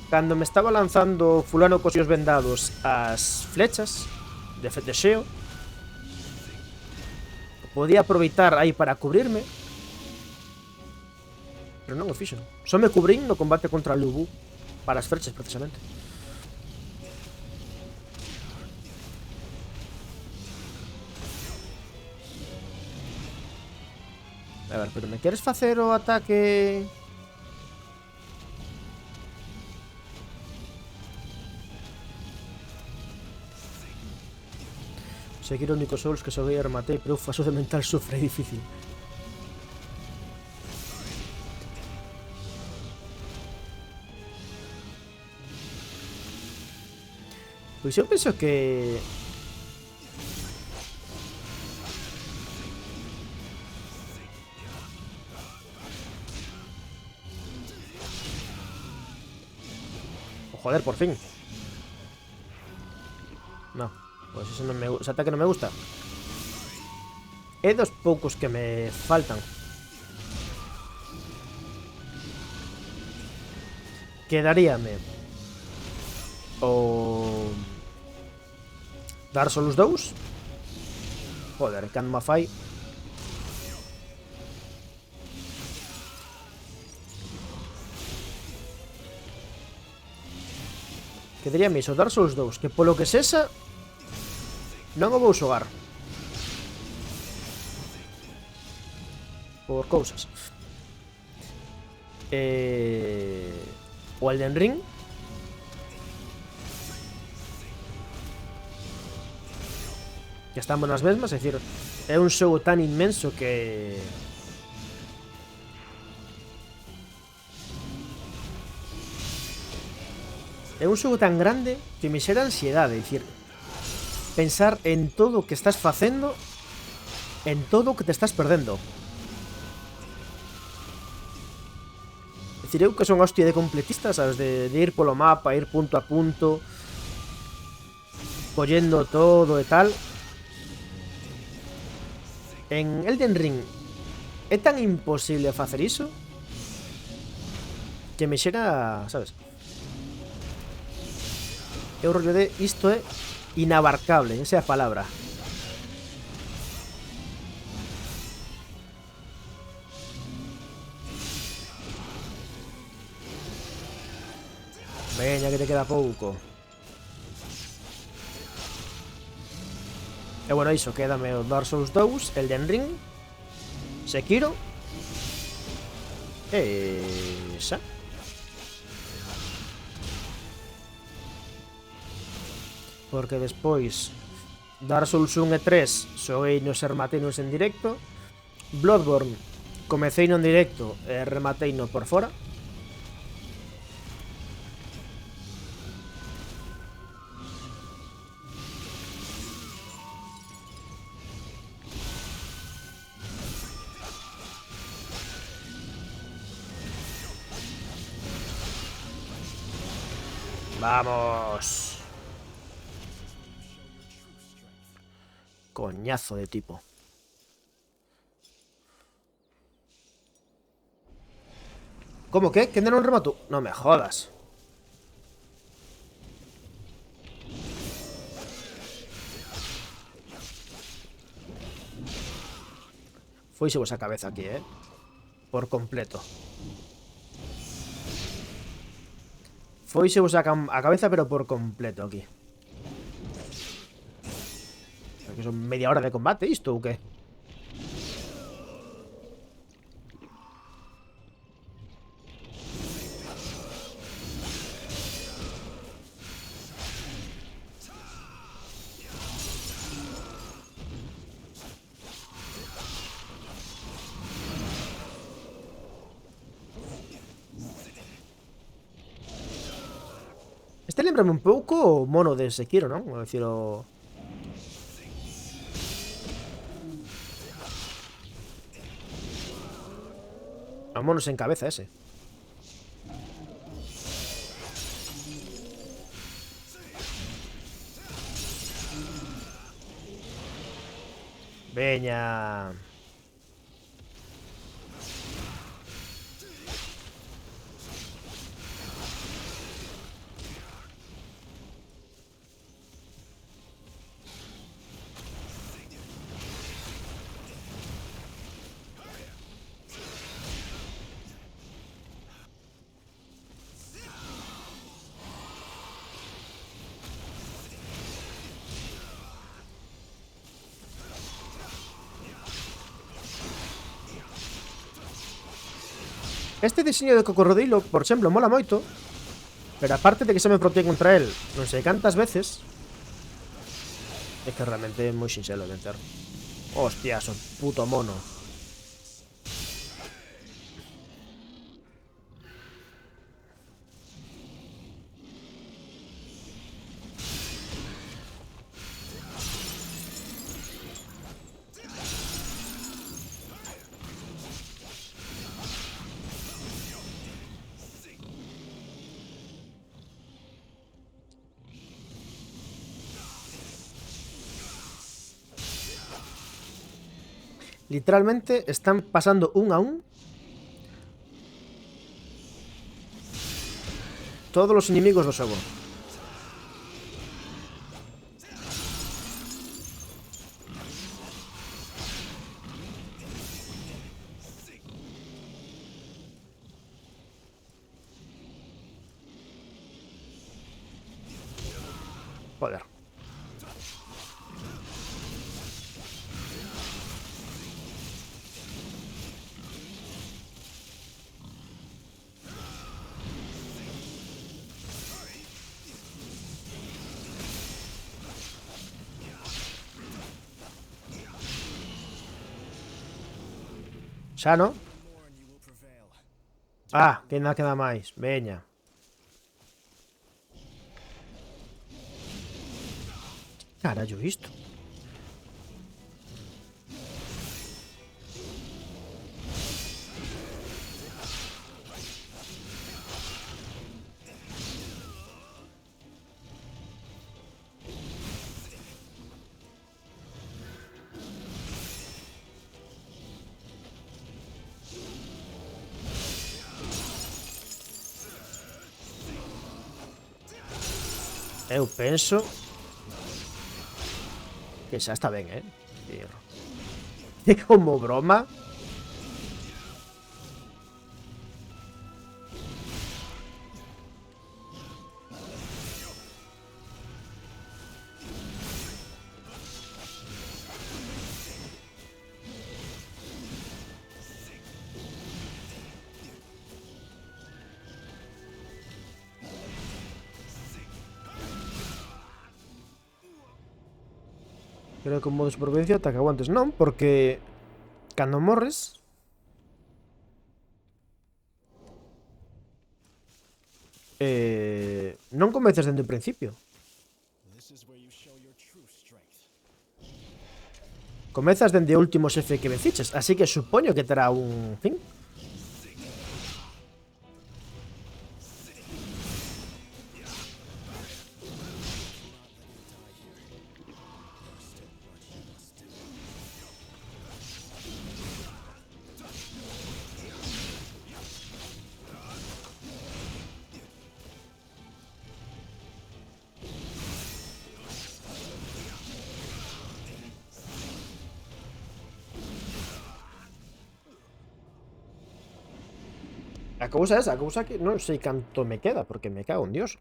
Speaker 1: cando me estaba lanzando fulano cos ollos vendados as flechas de xeo, podía aproveitar aí para cubrirme, pero non o fixo. Só me cubrín no combate contra Lu Bu para as flechas, precisamente. A ver, pero me queres facer o ataque... Seguir o único Souls que xoguei e rematei, pero a saúde mental sufre, é difícil. Pois eu penso que... Joder, por fin. No, pois ese non me... ese ataque non me gusta. É dos poucos que me faltan. Quedaríame o Dark Souls 2. Joder, que ando fai. Quedaríame iso, Dark Souls 2, que polo que sexa non o vou xogar por cousas. O Elden Ring, que estamos nas mesmas, é dicir, é un xogo tan inmenso que... É un xogo tan grande que me xera ansiedade, é dicir, pensar en todo o que estás facendo en todo o que te estás perdendo. Decir, eu que son hostia de completista, sabes, de ir polo mapa, ir punto a punto, collendo todo e tal. En Elden Ring é tan imposible facer iso que me xera, sabes? É o rollo de isto é inabarcable, esa é a palabra. Veña, que te queda pouco. E bueno, iso, quédame o Dark Souls 2, Elden Ring, Sekiro e xa. Porque despois Dark Souls 1 e 3 xoguei nos e remateinos en directo. Bloodborne comecei no en directo e rematei no por fora. Vamos. Coñazo de tipo. ¿Cómo que? ¿Que non remato? No me jodas. Foise vos a cabeza aquí, por completo. Foise vos a cabeza, pero por completo aquí. ¿Que son media hora de combate isto ou que? Este lembrame un pouco o mono de Sekiro, non? Vou dicir o... O mono sen cabeza ese. Veña. Este diseño de cocodrilo, por exemplo, mola moito. Pero aparte de que se me protege contra él non sei cantas veces, é que realmente é moi sinxelo de meter. Hostia, son puto mono. Literalmente están pasando un a un todos los enemigos do xogo. Joder. Xa, no? Ah, que ainda queda máis. Veña. Eu penso que xa está ben, E como broma. Creo que o modo supervivencia ata que aguantes. Non, porque cando morres non comezas dende o principio.
Speaker 4: This is where you show your true strength.
Speaker 1: Comezas dende o último xefe que venciches, así que supoño que terá un fin. A cousa é esa, a cousa que non sei canto me queda, porque me cago en Dios.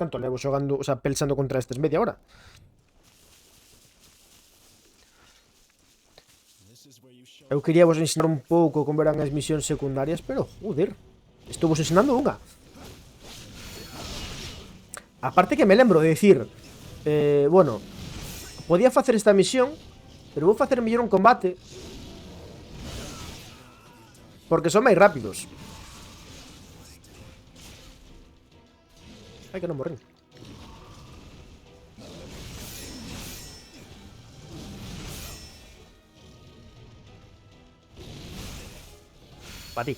Speaker 1: Canto levo xogando, o sea, pensando contra estes media hora. Eu quería vos ensinar un pouco como eran as misións secundarias, pero, joder, estou vos ensinando unha. Aparte que me lembro de dicir, bueno, podía facer esta misión, pero vou facer mellor un combate, porque son máis rápidos. Ai, que non morren. Pa ti.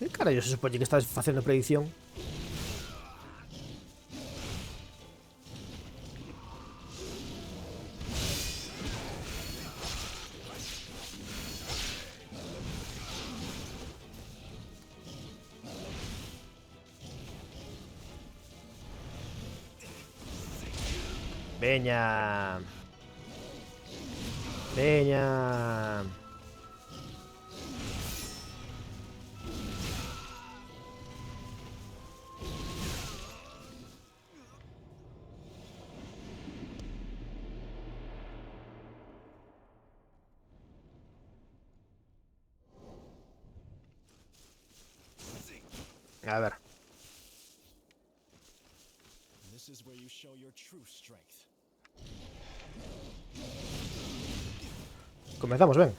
Speaker 1: Que carallo se supone que estás facendo predicción? Veña. Veña. A ver.
Speaker 4: This is where you show your true strength.
Speaker 1: Comezamos ben.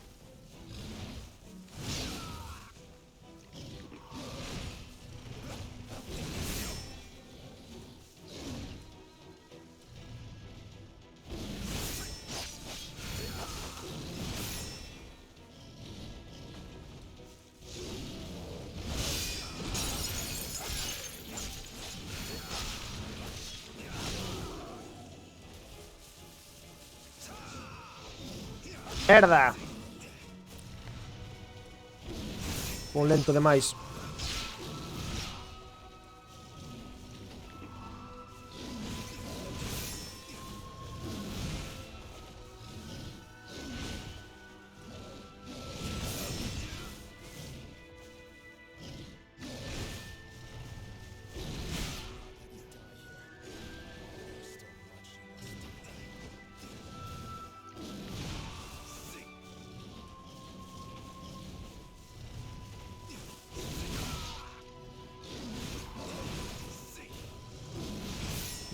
Speaker 1: Merda. Un lento demais.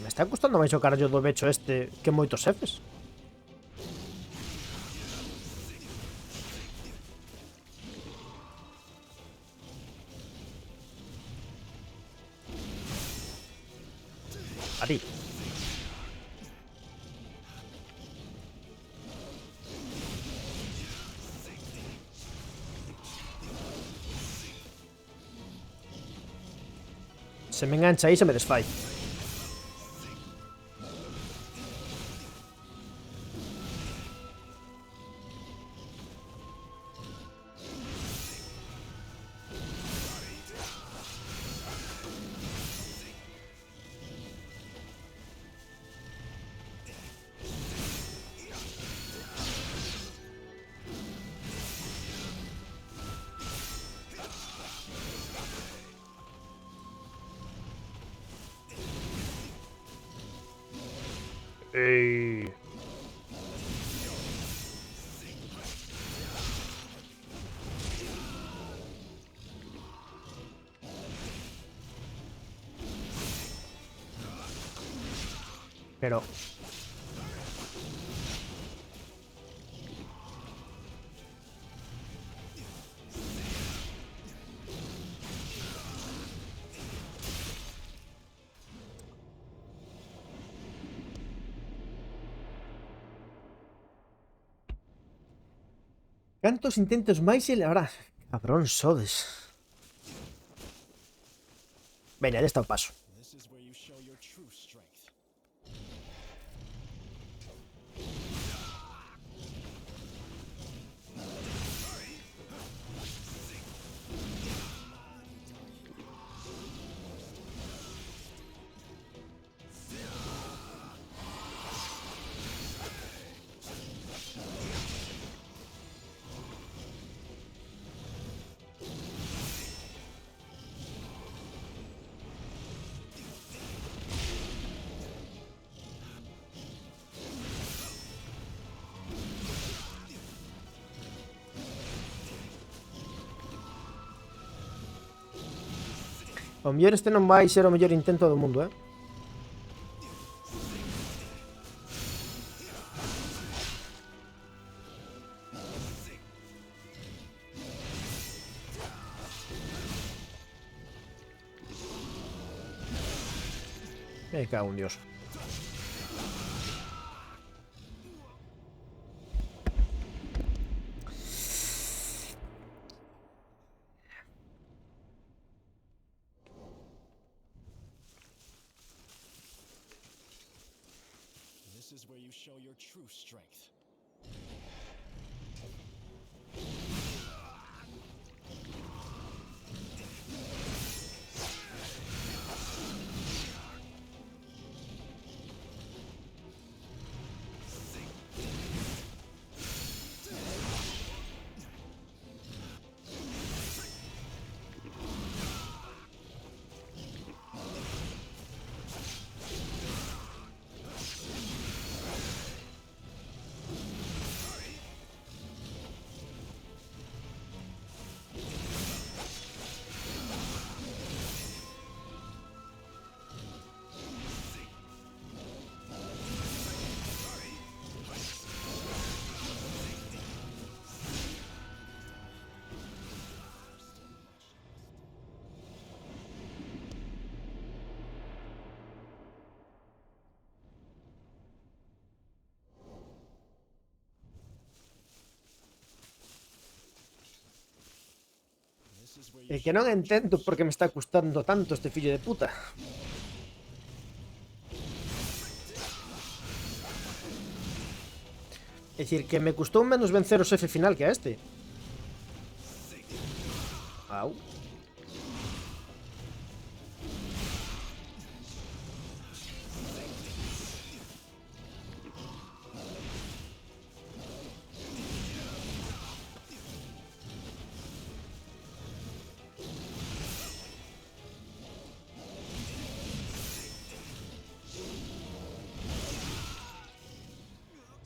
Speaker 1: Me está custando máis o carallo do becho este que moitos xefes. A ti. Se me engancha aí, se me desfai. Ey. Pero... Cantos intentos máis e levará. Cabrón sodes. Veña, ya está o paso.
Speaker 4: This is where you show your true strength.
Speaker 1: O mellor este non vai ser o mellor intento do mundo, eh? Me cago en Dios.
Speaker 4: This is where you show your true strength.
Speaker 1: É que non entendo por que me está custando tanto este fillo de puta. É dicir, que me custou menos vencer o xefe final que a este. Au.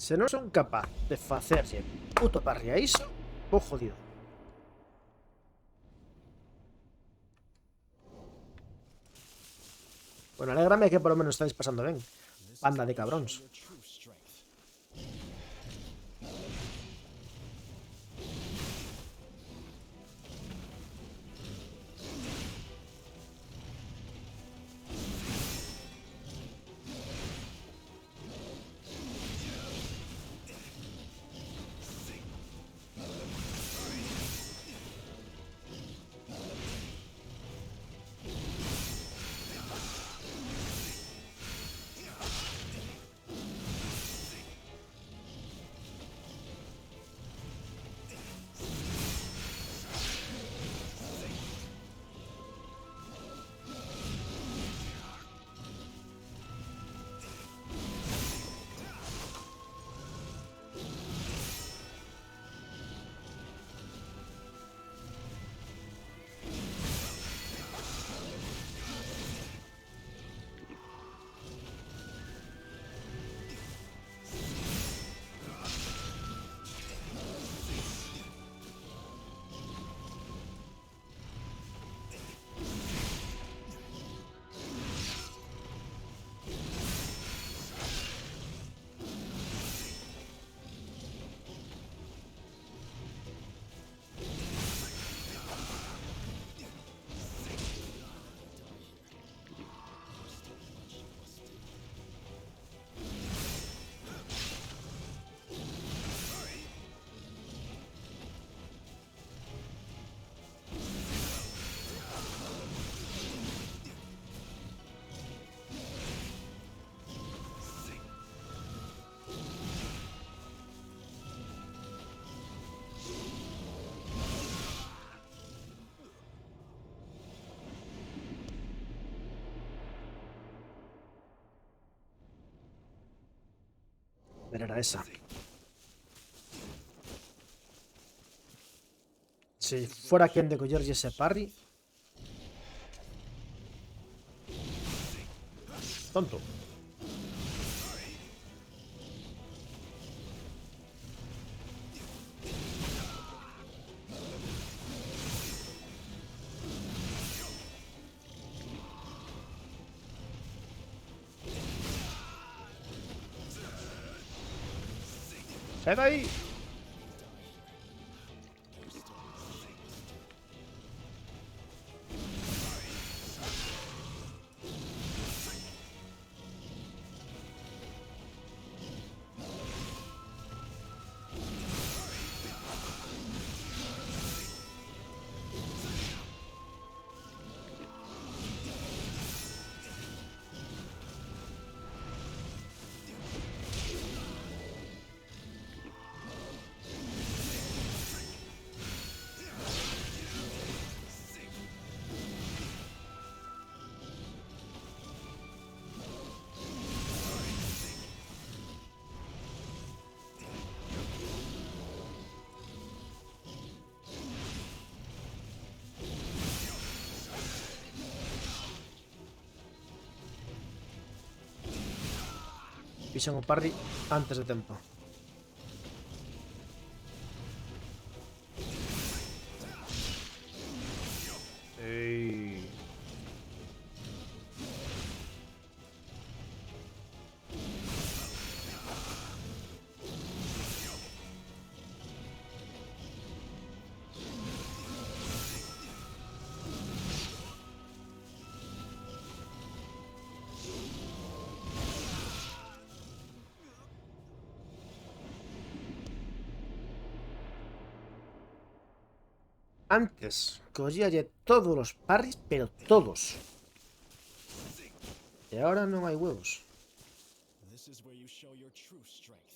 Speaker 1: Se non son capaz de facerse puto parry a iso, vou jodido. Bueno, alégrame que por lo menos estáis pasando ben. Banda de cabróns.
Speaker 4: Your true strength.
Speaker 1: Pero era esa. Si fuera quien de coger ese parry. Tonto. ¡Sed ahí! Fixen o parry antes de tempo. Ei. Antes cogíalle todos los parries, pero todos. Y ahora no hay huevos.
Speaker 4: This is where you show your true strength.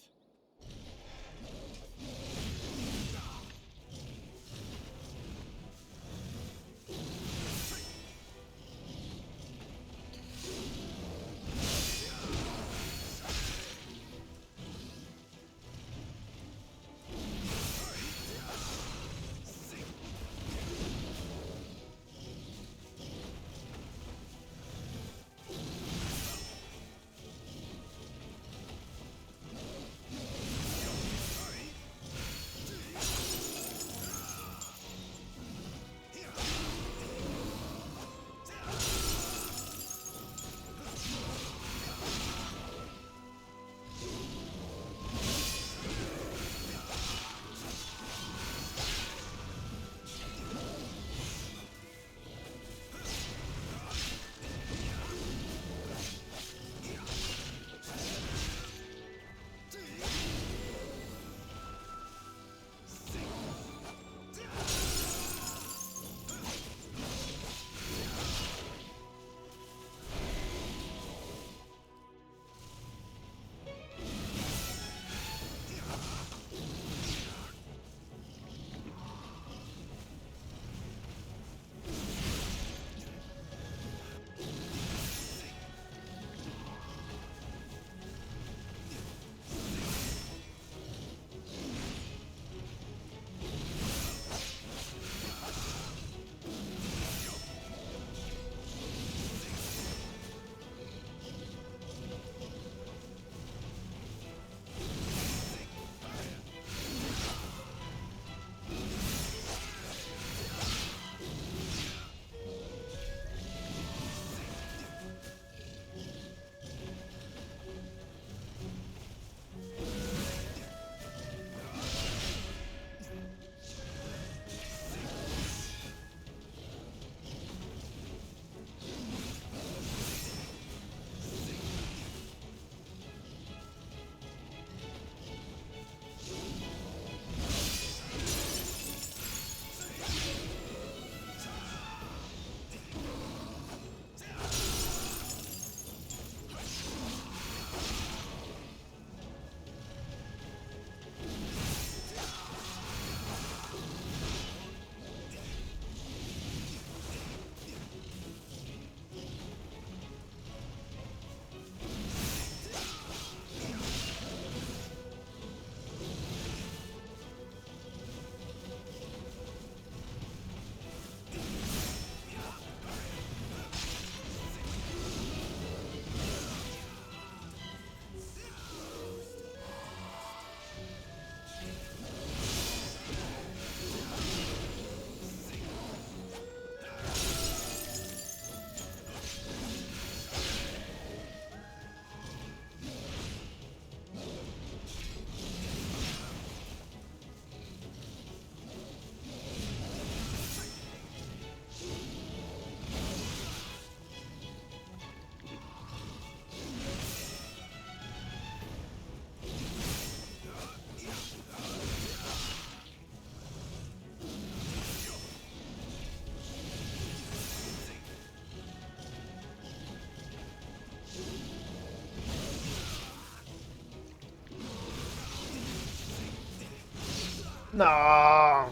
Speaker 1: No.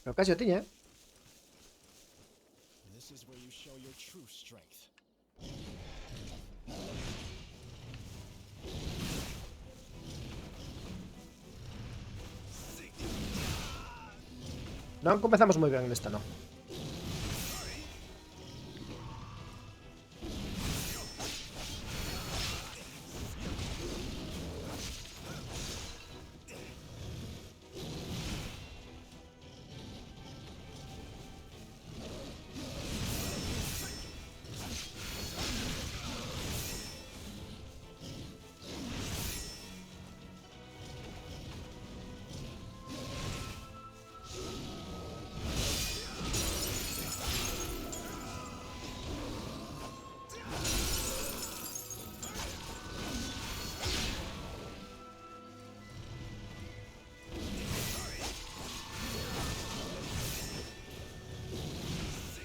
Speaker 1: Pero casi lo tiña, ¿eh?
Speaker 4: This is where you show your true strength.
Speaker 1: No comenzamos muy bien en esta, ¿no?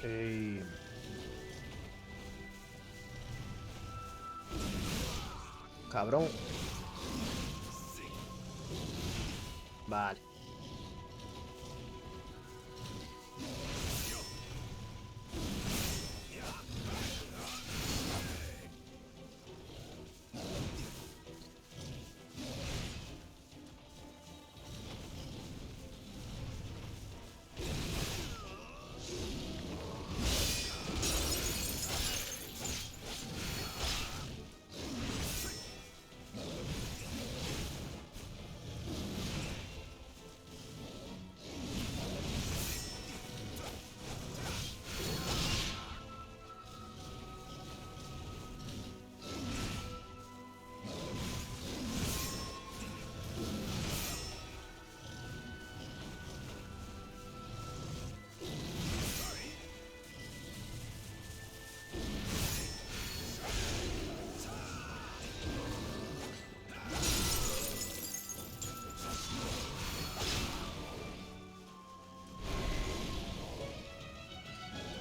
Speaker 1: Ey. Cabrón. Vale.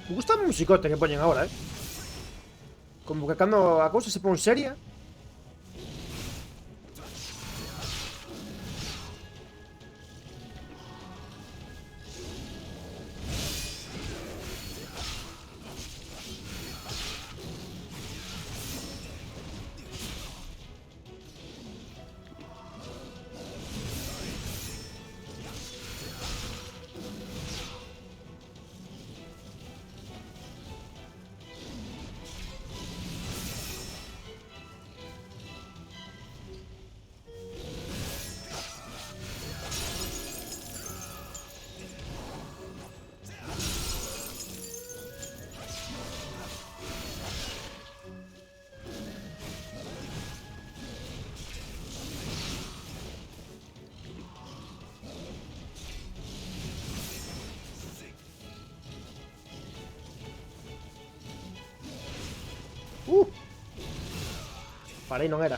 Speaker 1: Me gusta el musicote que ponen ahora, ¿eh? Como que cuando a cousa se pon seria. Para aí non era.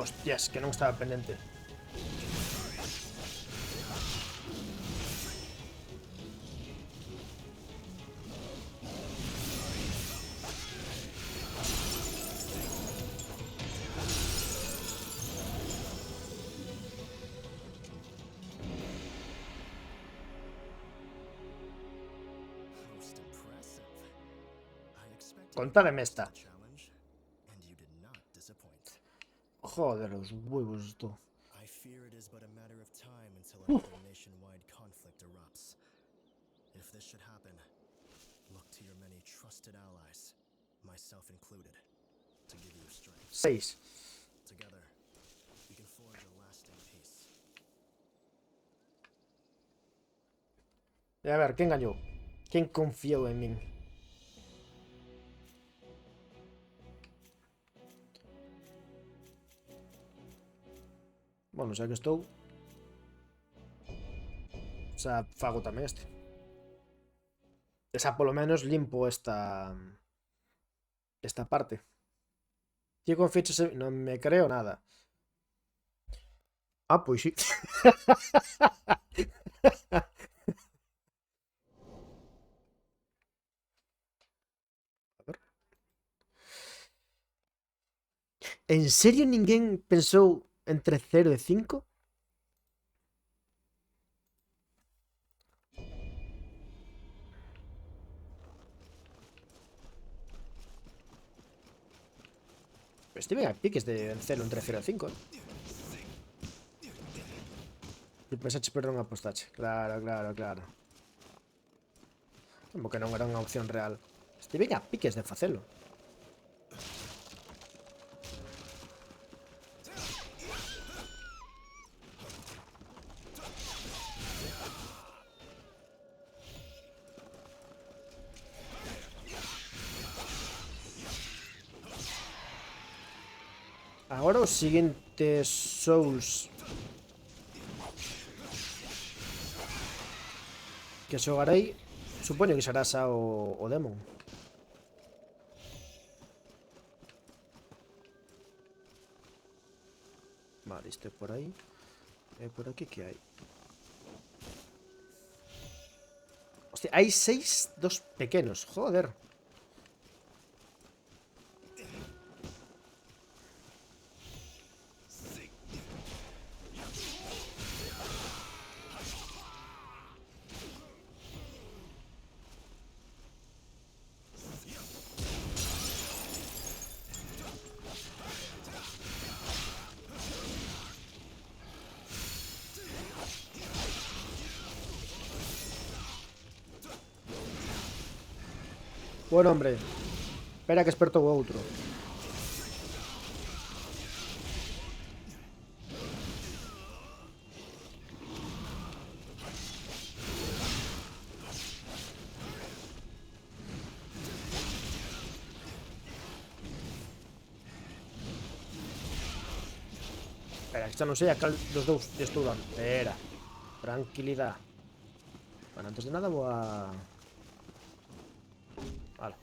Speaker 1: Hostias, que non estaba pendente.
Speaker 4: Most impressive. I expected
Speaker 1: Contádeme esta.
Speaker 4: a challenge, and you did not disappoint.
Speaker 1: Joder, los huevos esto.
Speaker 4: I fear it is but a matter of time until another nationwide conflict erupts. If this should happen, look to your many trusted allies, myself included, to give you strength.
Speaker 1: 6.
Speaker 4: Together, we can forge a lasting peace.
Speaker 1: Y a ver, ¿quién ganó? ¿Quién confió en mí? Bueno, xa que estou. Xa fago tamén este. Esa polo menos limpo esta parte. Ti confiches en... Non me creo nada. Ah, pois sí. A ver. En serio ninguén pensou entre 0 e 5? Estive a piques de 0 entre 0 e 5, eh? E pensache perder unha apostache. Claro, claro, claro. Como que non era unha opción real. Estive a piques de facelo. Agora os siguientes Souls que xogarei, supoño que será xa o Demon. Vale, isto é por aí. E por aquí que hai? Hostia, hai 6 dos pequenos, joder. Bueno, hombre. Espera que esperto o outro. Espera, que xa non sei a cal dos dous estou dando. Espera. Tranquilidade. Bueno, antes de nada vou a... Vale.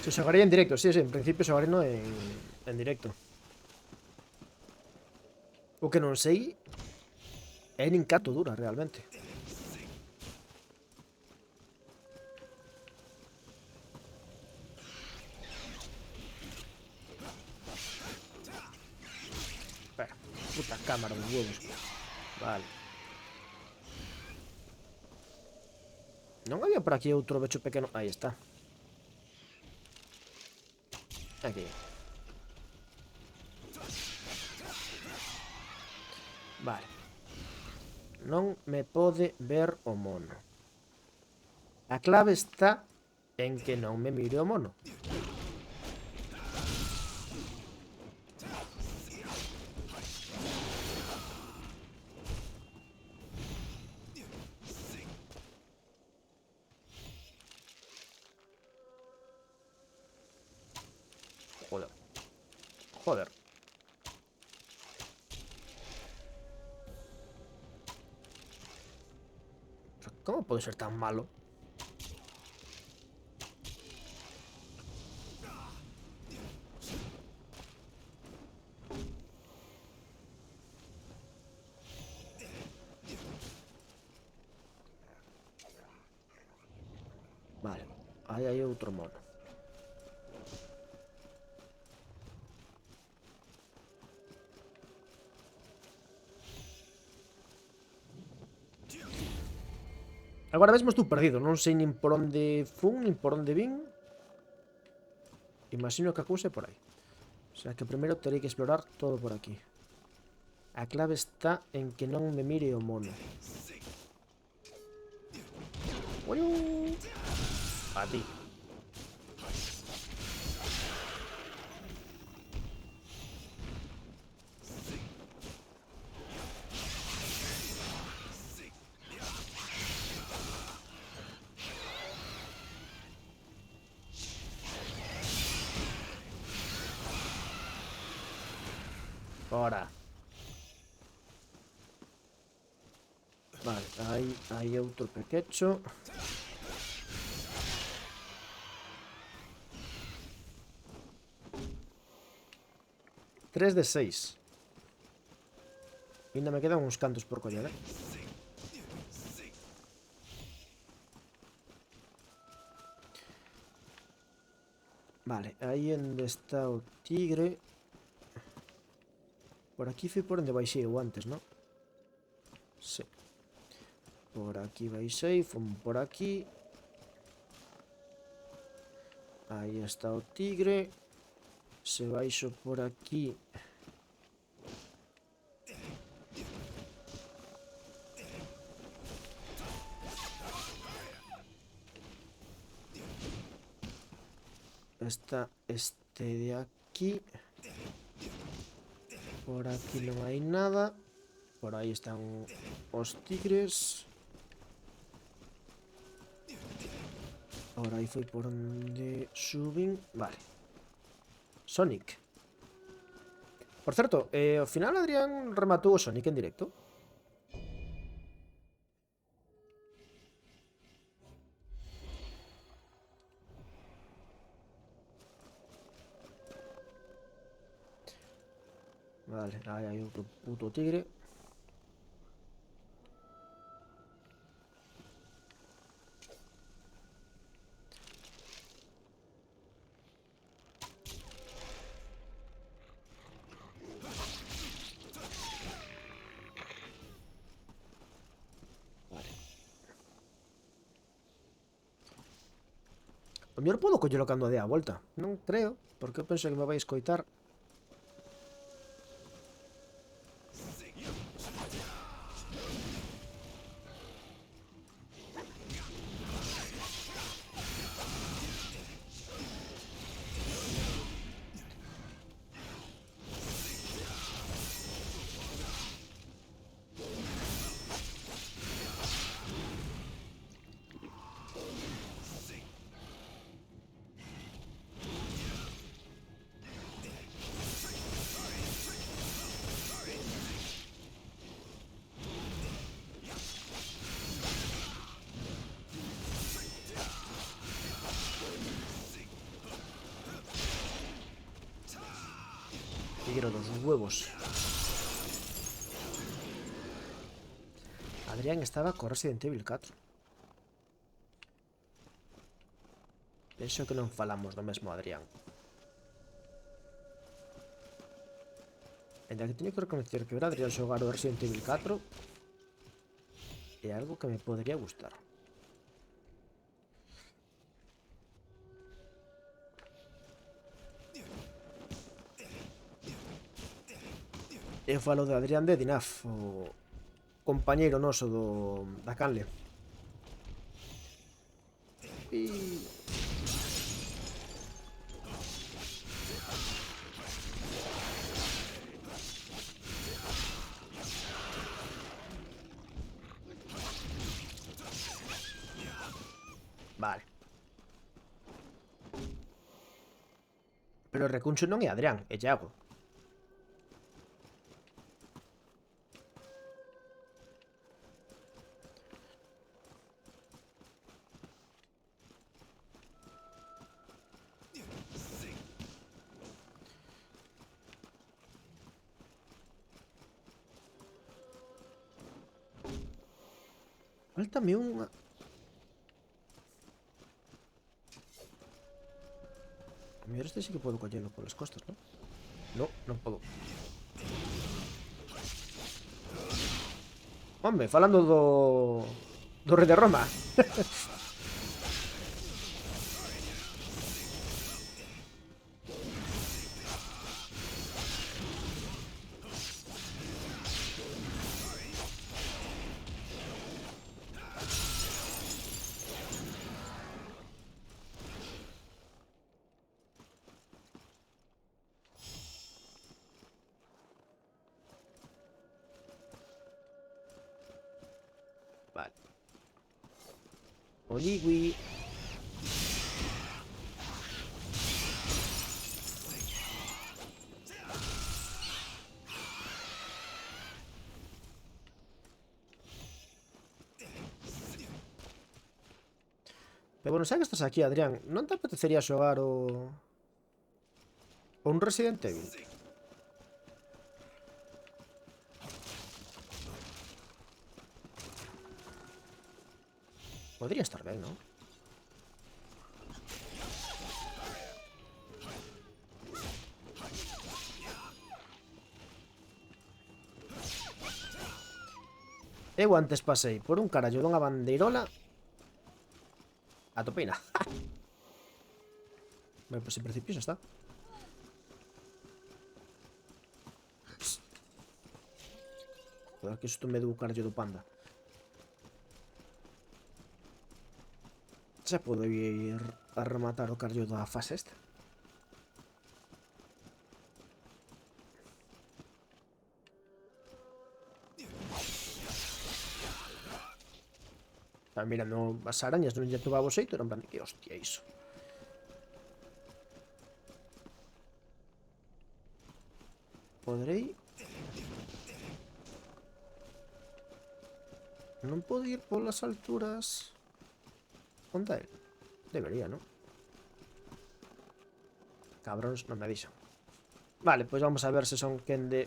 Speaker 1: Se xogaría en directo, sí, en principio xogaré no en directo. O que non sei é nin cato dura realmente. Espera, puta cámara dos huevos. Vale. Non había por aquí outro becho pequeno. Aí está. Aquí. Vale. Non me pode ver o mono. A clave está en que non me mire o mono. Joder. Joder. ¿Cómo puede ser tan malo? Vale, aí hai outro mono. Agora mesmo estou perdido, non sei nin por onde fun, nin por onde vin. Imagino que a cousa é por aí. O sea que primeiro terei que explorar todo por aquí. A clave está en que non me mire o mono. Uiu. A ti. Fora. Vale, hai outro pequecho. Tres de 6. Ainda me quedan uns cantos por coller, eh? Vale, aí onde está o tigre. Por aquí foi por onde baixei eu antes, non? Sí. Por aquí baixei, fun por aquí. Aí está o tigre. Se baixo por aquí... Está este de aquí. Por aquí non hai nada. Por aí están os tigres. Ahora aí foi por onde subín. Vale. Sonic. Por certo, ao final Adrián rematou o Sonic en directo. Vale, aí hai outro puto tigre. Vale. O mellor podo collelo cando dé a volta. Non creo, porque eu penso que me vai escoitar. Tigre dos huevos. Adrián estaba con Resident Evil 4. Penso que non falamos do mesmo Adrián. Ainda que teño que reconocer que ver a Adrián xogar o Resident Evil 4 é algo que me podría gustar. Eu falo de Adrián de Dinaf, o compañeiro noso da canle. E... Vale. Pero o recuncho non é Adrián, é Iago. Faltame unha... A mellor este sí que podo collelo polas costas, non? No, non podo. Hombre, falando do rei de Roma. Vale. Oligui. Pero bueno, sabes que estás aquí, Adrián. Non te apetecería xogar o un Resident Evil? Podría estar ben, non? Eu antes pasei por un carallo dunha bandeirola. Atopina. Bueno, pues en principio xa está. Joder, que susto me deu o carallo do panda. Xa podo ir a rematar o carallo da fase esta. Estaba mirando as arañas, non lle tomaba o xeito, era en plan, que hostia iso. Poderei... Non podo ir polas alturas... Onde é? Debería, non? Cabróns, non me dixan. Vale, pois vamos a ver se son quen de...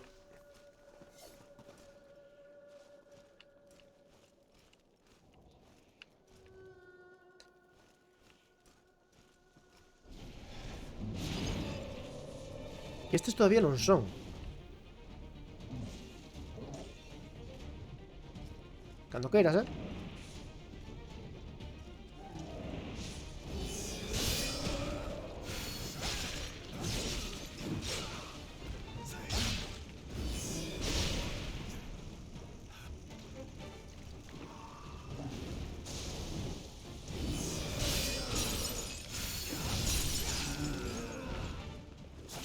Speaker 1: Que estes todavía non son. Cando queiras, eh?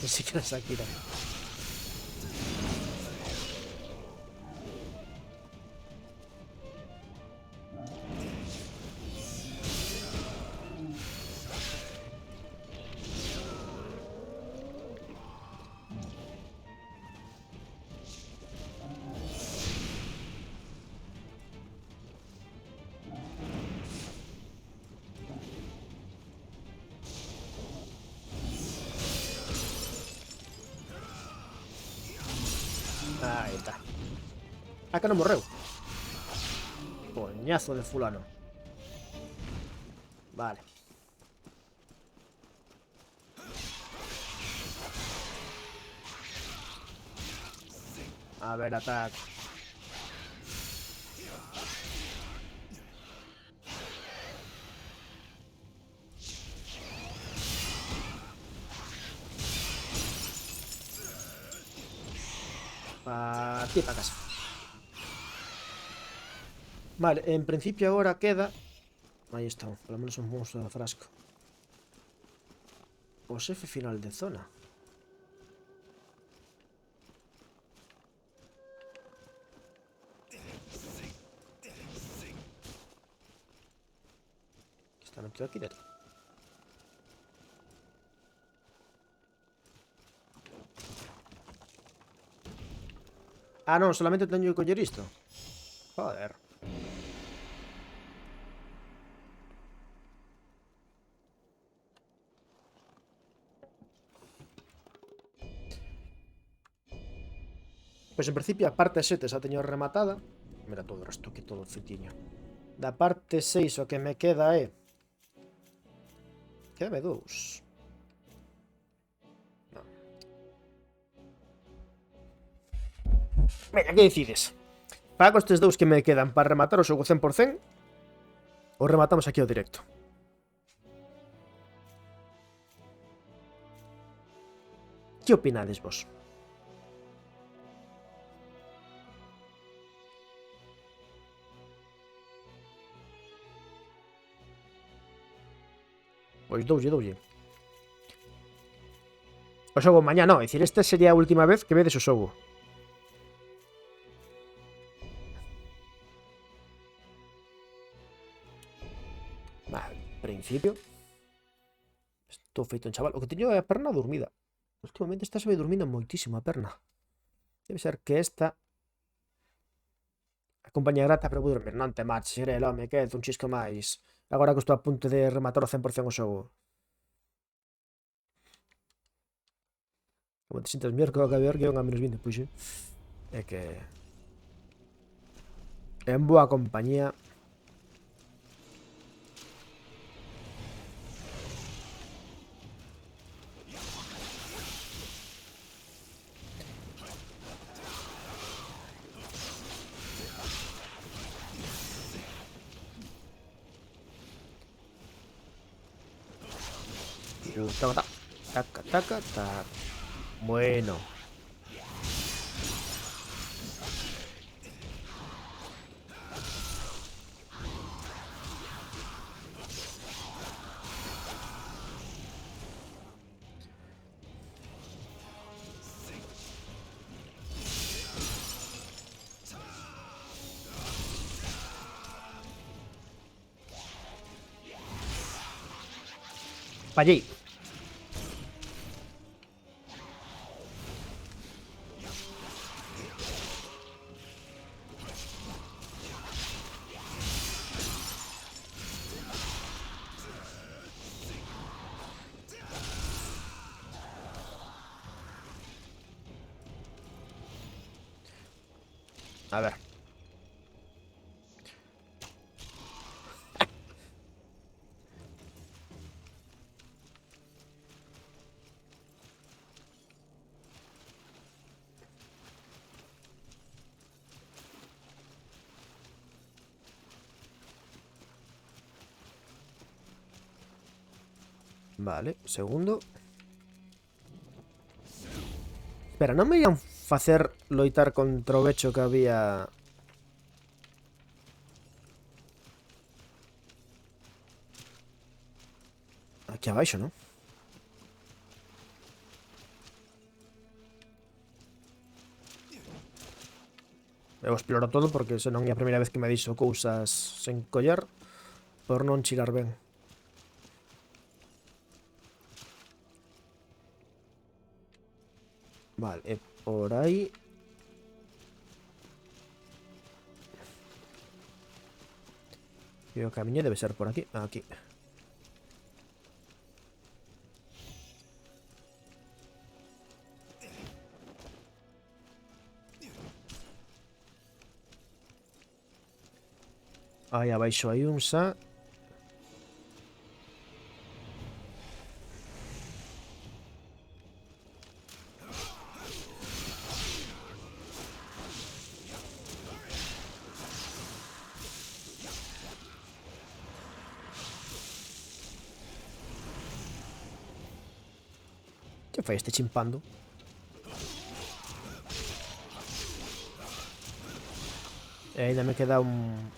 Speaker 1: Ni siquiera Shakira. Aí está. Ah, que non morreu. Coñazo de fulano. Vale. A ver, ataque. Pa ti, pa casa. Vale, en principio agora queda... Aí está, polo menos un monstro de frasco. O xefe final de zona. Está metido aquí dentro. Ah, non, solamente teño que coller isto. Joder. Pois en principio a parte 7 xa teño rematada. Mira todo o resto aquí, todo fitiño. Da parte 6 o que me queda é... Quédame 2. Non. Venga, que decides? Pago estes 2 que me quedan para rematar o xogo 100% ou rematamos aquí o directo? Que opinades vos? Pois doulle. O xogo mañá non, é dicir, esta sería a última vez que vedes o xogo. Vale, principio. Estou feito un chaval. O que teño é a perna dormida. Últimamente está se vai dormindo moitísimo a perna. Debe ser que esta... A compañía grata, pero vou dormir. Non te marches, iré, home, quedo un chisco máis. Agora que estou a punto de rematar o 100% o xogo. Como te sintas mellor que o acabar que a menos 20, pois é que... En boa compañía. Taca, taca, taca, taca. Bueno. Fallei. A ver. Vale, segundo. Espera, non me ian facer loitar contra o becho que había... Aquí abaixo, non? Eu exploro todo porque senón é a primeira vez que me dixo cousas sen collar por non chirar ben. Vale, e por aí... E o camiño debe ser por aquí. Aquí. Aí abaixo hai un xa. Que fai este chimpando? E ainda me queda un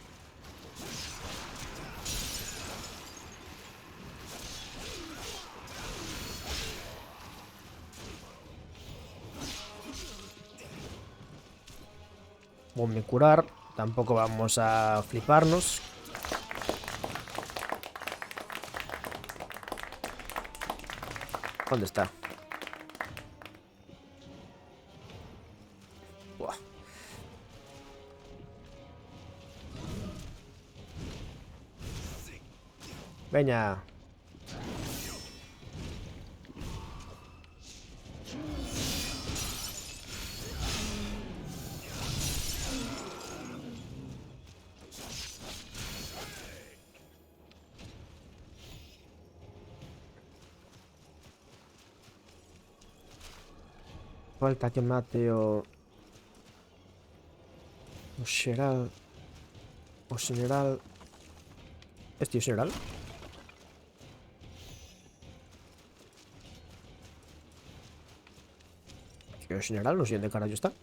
Speaker 1: Ponme curar. Tampoco vamos a fliparnos. ¿Dónde está? Buah. Veña. Falta que mate o xeral. O general. Este é o general? Que o general non sei onde carallo está.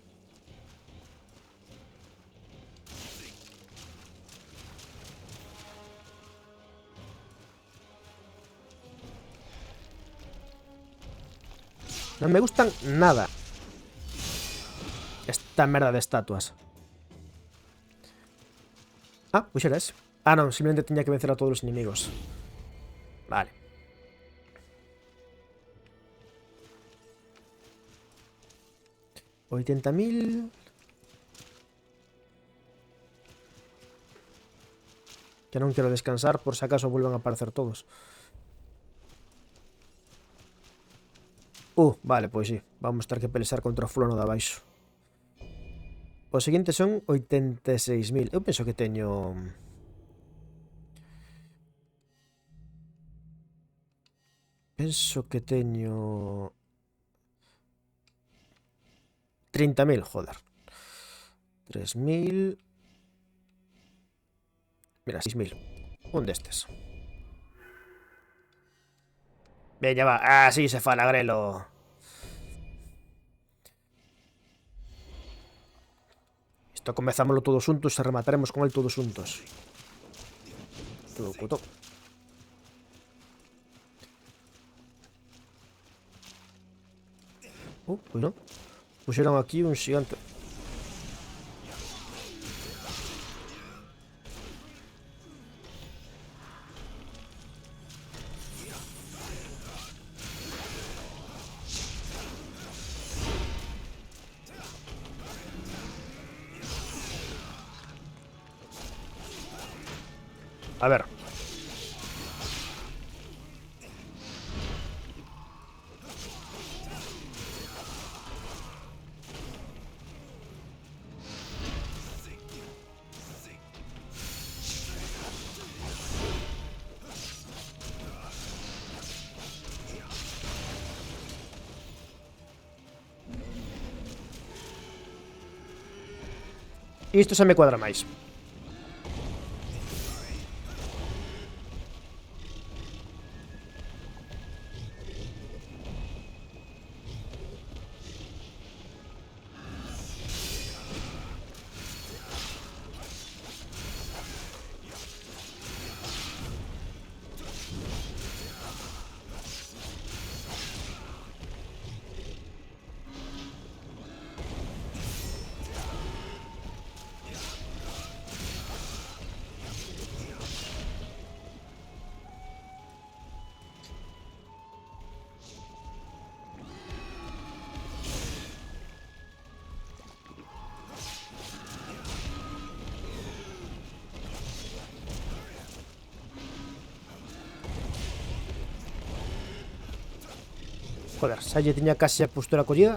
Speaker 1: Non me gustan nada esta merda de estatuas. Ah, pois era ese. Ah, non, simplemente tenía que vencer a todos os enemigos. Vale. $80.000. Que non quero descansar por se acaso vuelvan a aparecer todos. Vale, pois sí. Vamos ter que pelear contra o fulano de abaixo. Os seguintes son 86.000. Eu penso que teño... Penso que teño... 30.000, joder. 3.000... Mira, 6.000. Un destes. Veña, va. Ah, sí, se fala, grelo. Isto comezámoslo todos juntos e remataremos con el todos juntos. Todo puto. Pois non. Puxeron aquí un xigante. A ver. Isto se me cuadra máis. Joder, xa lle tiña casi a postura collida.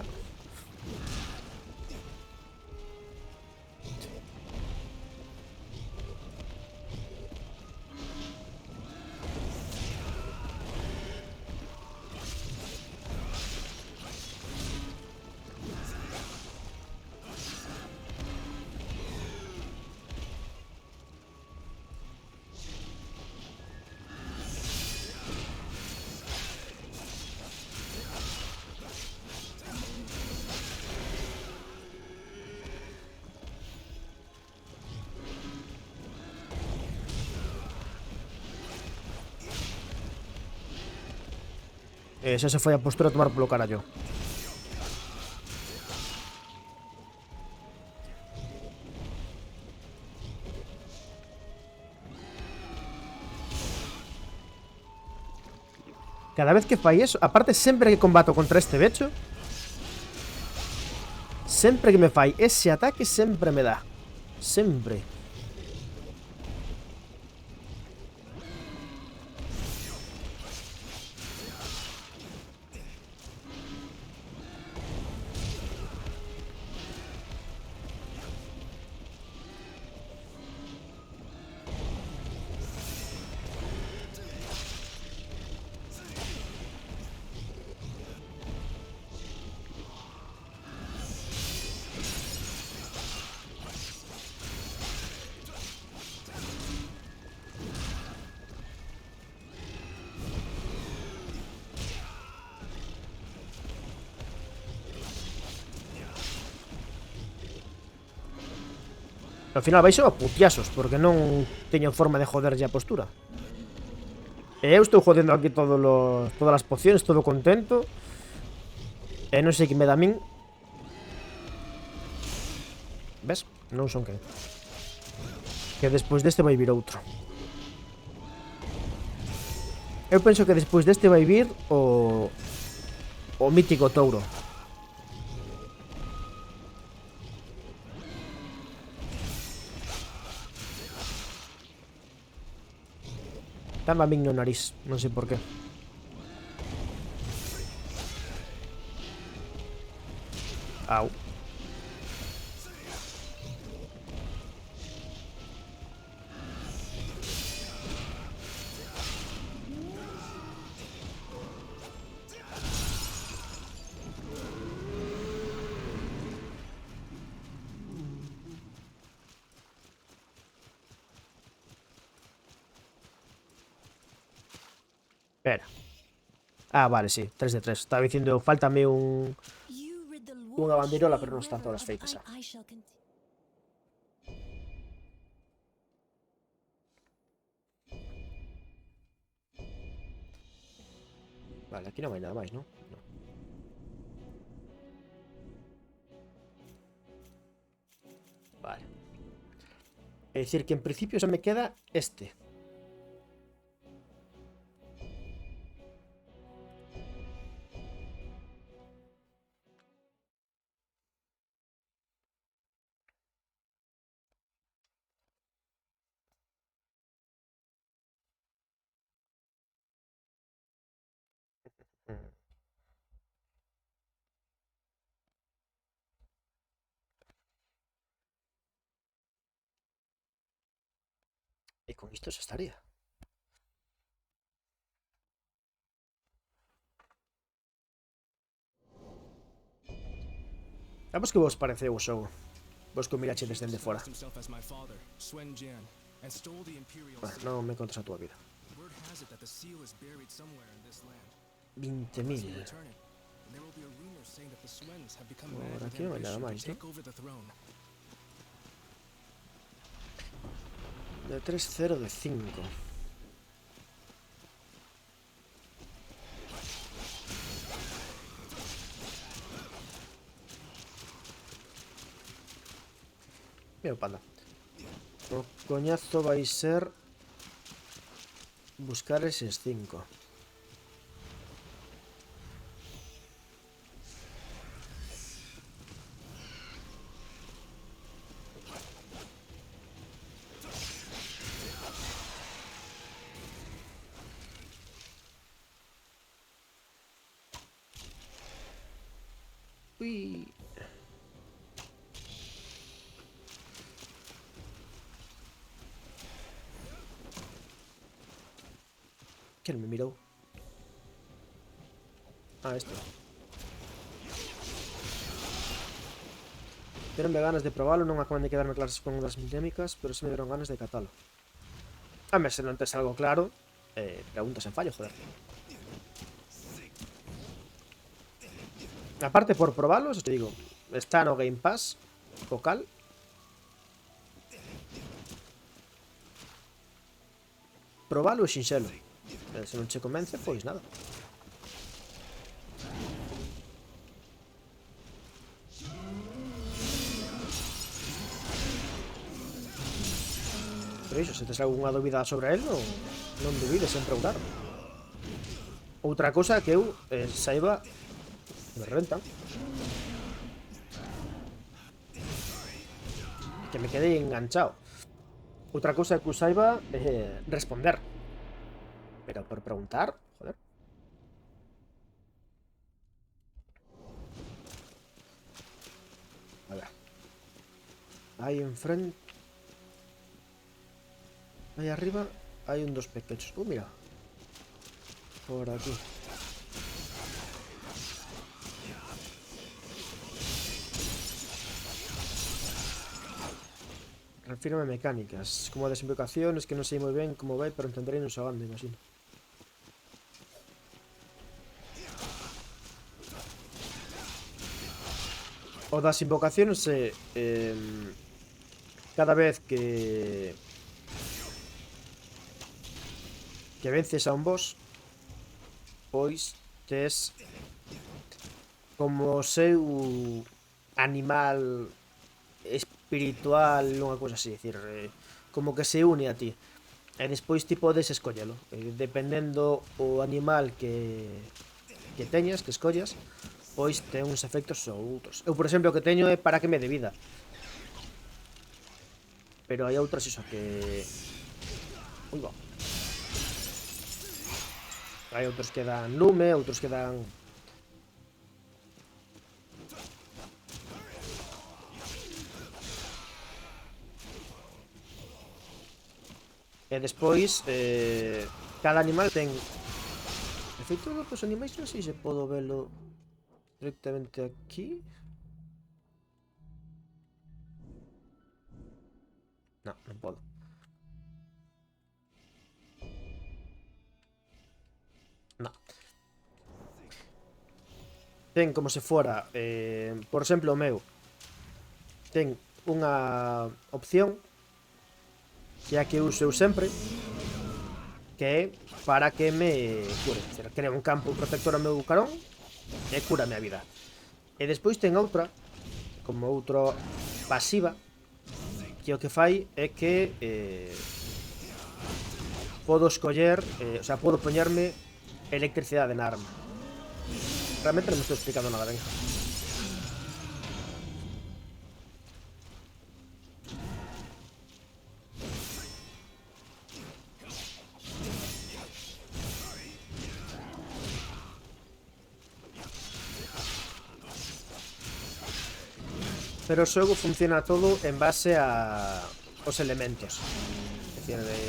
Speaker 1: Xa se foi a postura a tomar polo carallo. Cada vez que fai eso, aparte sempre que combato contra este bicho, sempre que me fai ese ataque sempre me dá. Sempre. Al final vais a putiasos, porque non teño forma de joderlle a postura. E eu estou jodendo aquí todas as pociones, todo contento. E non sei que me dá a min. Ves? Non son que despois deste vai vir outro. Eu penso que despois deste vai vir o mítico touro. Dame a min no nariz, non sei por qué. Au. Espera. Ah, vale, sí, 3 de 3. Estaba dicindo, faltame unha banderola, pero non están todas feitas. Vale, aquí non hai nada máis, non? No. Vale. É dicir que en principio xa me queda este. E con isto xa estaría. Vamos que vos pareceu o xogo. Vos que o mirache desde fora. Non me contas a túa vida. 20.000. Por aquí non hai nada máis, non? De 3-0 de 5. Mira o panda. O coñazo vai ser buscar eses 5. Ui. ¿Quién me mirou? Ah, este. Deronme ganas de probalo, non acaban de quedarme claras con das endémicas, pero se me deron ganas de catalo. A ver, se non tes algo claro, preguntas en fallo, joder. Aparte, por probalos, te digo, está no Game Pass, vocal. Probalo sin xelo. Se non che convence, pois nada. Pero iso, se tes algunha dúbida sobre él, non dubides en preguntar. Ou Outra cousa que eu saiba... Me reventan. Que me quedei enganchado. Outra cousa que eu saiba responder. Pero por preguntar, joder. A ver. Ahí enfrente. Ahí arriba hay un dos pequeños. Mira. Por aquí. Refírame mecánicas. Como desinvocaciones que non sei moi ben como vai, pero entenderei non xogando, imagino. O das invocaciones é cada vez que vences a un boss, pois tes como o seu animal espiritual, unha cousa así, decir, como que se une a ti. E despois ti podes escollelo, dependendo o animal que teñas, que escollas, pois ten uns efectos ou outros. Eu, por exemplo, o que teño é para que me dé vida. Pero hai outros iso que... Ui, va. Hai outros que dan lume, outros que dan... E despois, cada animal ten... Efecto dos animais non sei se podo velo directamente aquí. No, non podo. No. Ten como se fora, por exemplo, o meu ten unha opción que é a que uso eu sempre, que é para que me cure. Crea un campo protector ao meu carón e cúrame a vida. E despois ten outra, como outra pasiva, que o que fai é que podo escoller, o sea, podo poñerme electricidade na arma. Realmente non me estou explicando nada ben. Pero o xogo funciona todo en base a os elementos. É dicir, de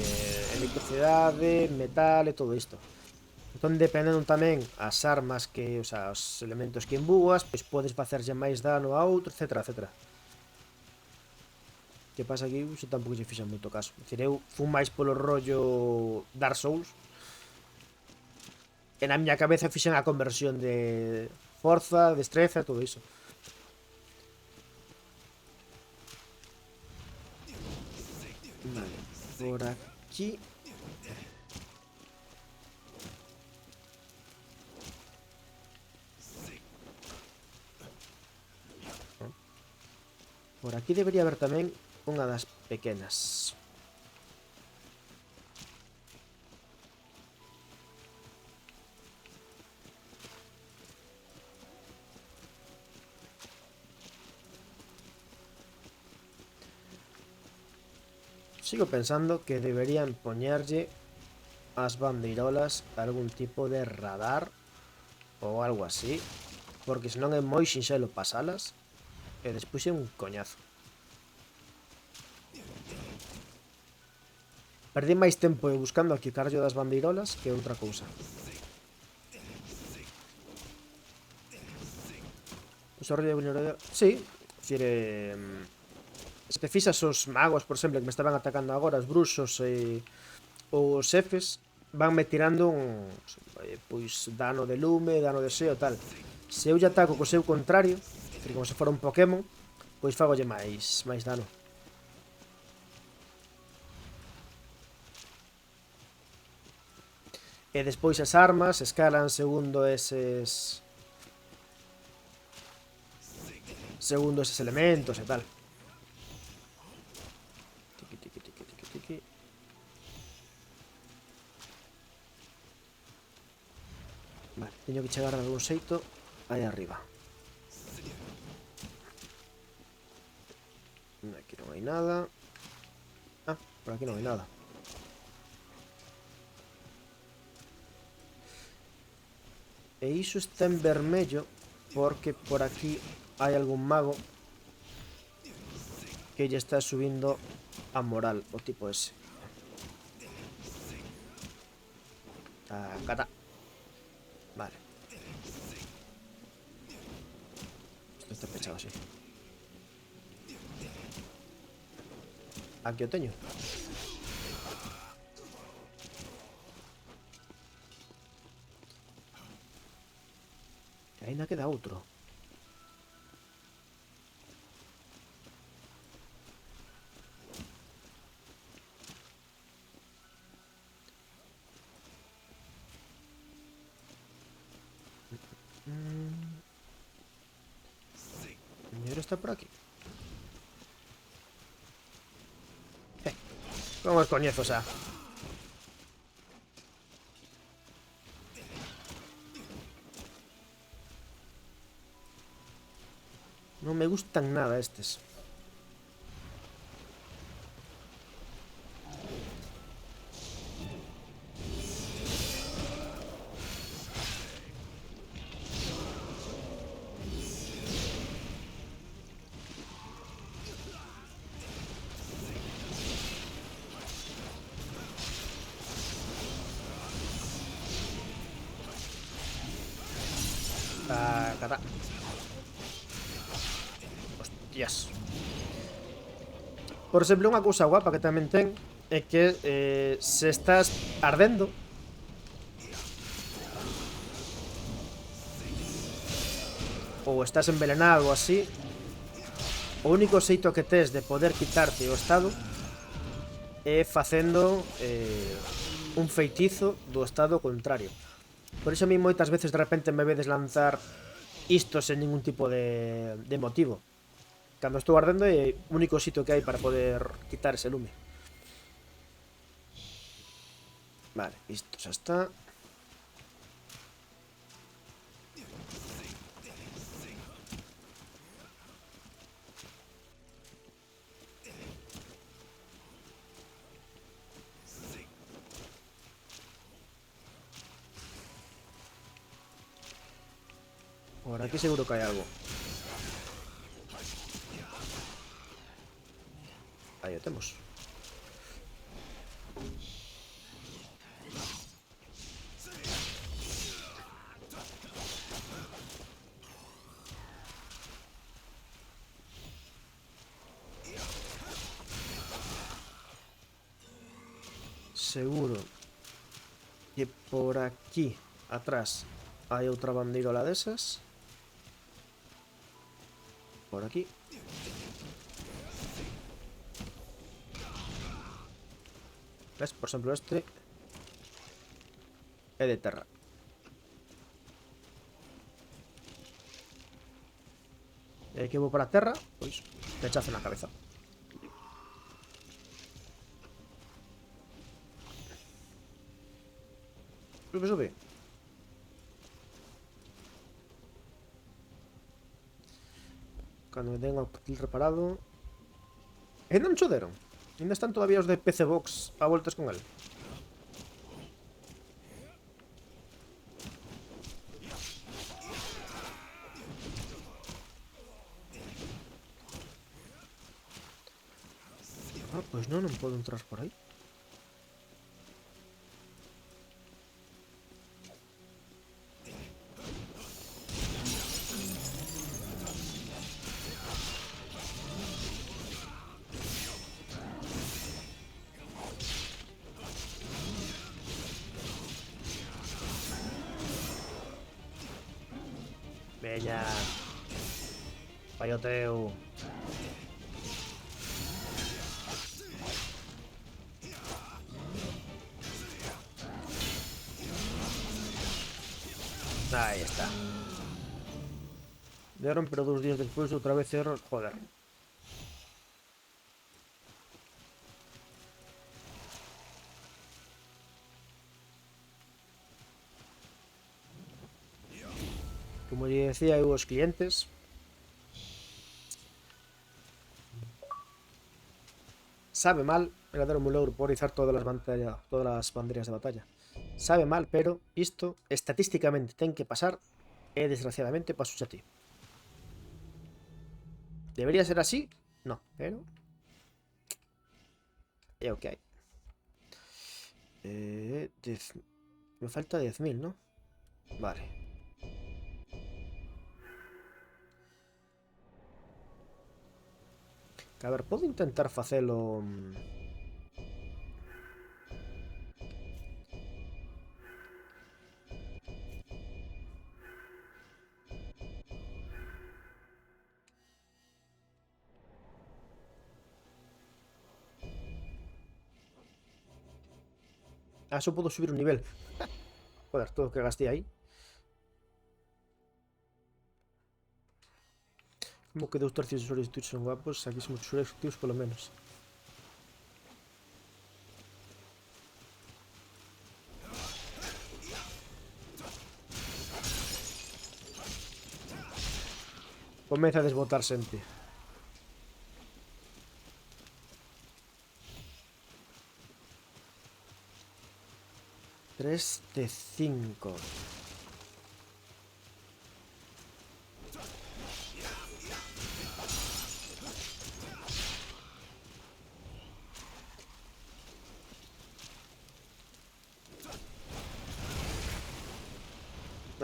Speaker 1: electricidade, metal e todo isto. Entón, dependendo tamén as armas que, o sea, os elementos que embúas, pois podes facerlle máis dano a outro, etc, etc. Que pasa aquí, eu tampouco lle fixen moito caso. É dicir, eu fui máis polo rollo Dark Souls. E na miña cabeza fixen a conversión de forza, destreza, todo iso. Vale, por aquí. Por aquí debería haber tamén unha das pequenas. Sigo pensando que deberían poñerlle as bandeirolas algún tipo de radar ou algo así, porque senón é moi sinxelo pasalas e despois é un coñazo. Perdí máis tempo buscando aquí o carallo das bandeirolas que outra cousa. Desarrollo de vulnerabilidade... Sí, dicir, se te fixas os magos, por exemplo, que me estaban atacando agora, os bruxos e os xefes, vanme tirando pois dano de lume, dano de seo, tal. Se eu lle ataco co seu contrario, como se fora un Pokémon, pois fagolle máis dano. E despois as armas escalan segundo eses elementos e tal. Tiqui, tiqui, tiqui, tiqui, tiqui. Teño que chegar de algún xeito aí arriba. Aquí non hai nada. Ah, por aquí non hai nada. E iso está en vermello porque por aquí hai algún mago que lle está subindo a moral, o tipo ese. Tacata. Vale. Isto está pechado así. Aquí o teño. E ainda queda outro. O señor está por aquí. Como os coñezo xa. Non me gustan nada estes. Tacata. Hostias. Por exemplo, unha cousa guapa que tamén ten é que se estás ardendo ou estás envenenado ou así, o único xeito que tes de poder quitarte o estado é facendo un feitizo do estado contrario. Por iso a mí moitas veces de repente me vedes lanzar isto sen ningún tipo de motivo. Cando estou ardendo é o único sitio que hai para poder quitar ese lume. Vale, isto xa está. Por aquí seguro que hai algo. Aí o temos. Seguro que por aquí atrás hai outra bandeirola desas. Por aquí. ¿Ves? Por exemplo, este é de terra. E que vou para a terra, pois, pechazo na cabeza. Sube, sube. Cando me den o kill reparado. Ainda non choderon. Ainda están todavía os de PC Box a voltas con el. Ah, pois non, non podo entrar por aí. Veña. Vai o teu. Aí está. Deron, pero 2 días despois outra vez error. Joder. Como ya decía, hubo clientes. Sabe mal, era dar un logro por izar todas las banderas de batalla. Sabe mal, pero isto estatísticamente ten que pasar e desgraciadamente paso a ti. ¿Debería ser así? No, pero é o que hai. Me falta 10.000, ¿no? Vale. A ver, podo intentar facelo... Ah, só podo subir un nivel. Joder, todo o que gastei aí. Como que 2 tercios dos usuarios de Twitch son guapos, aquí somos usuarios activos polo menos. Comeza a desbotar xente. Tres de 5.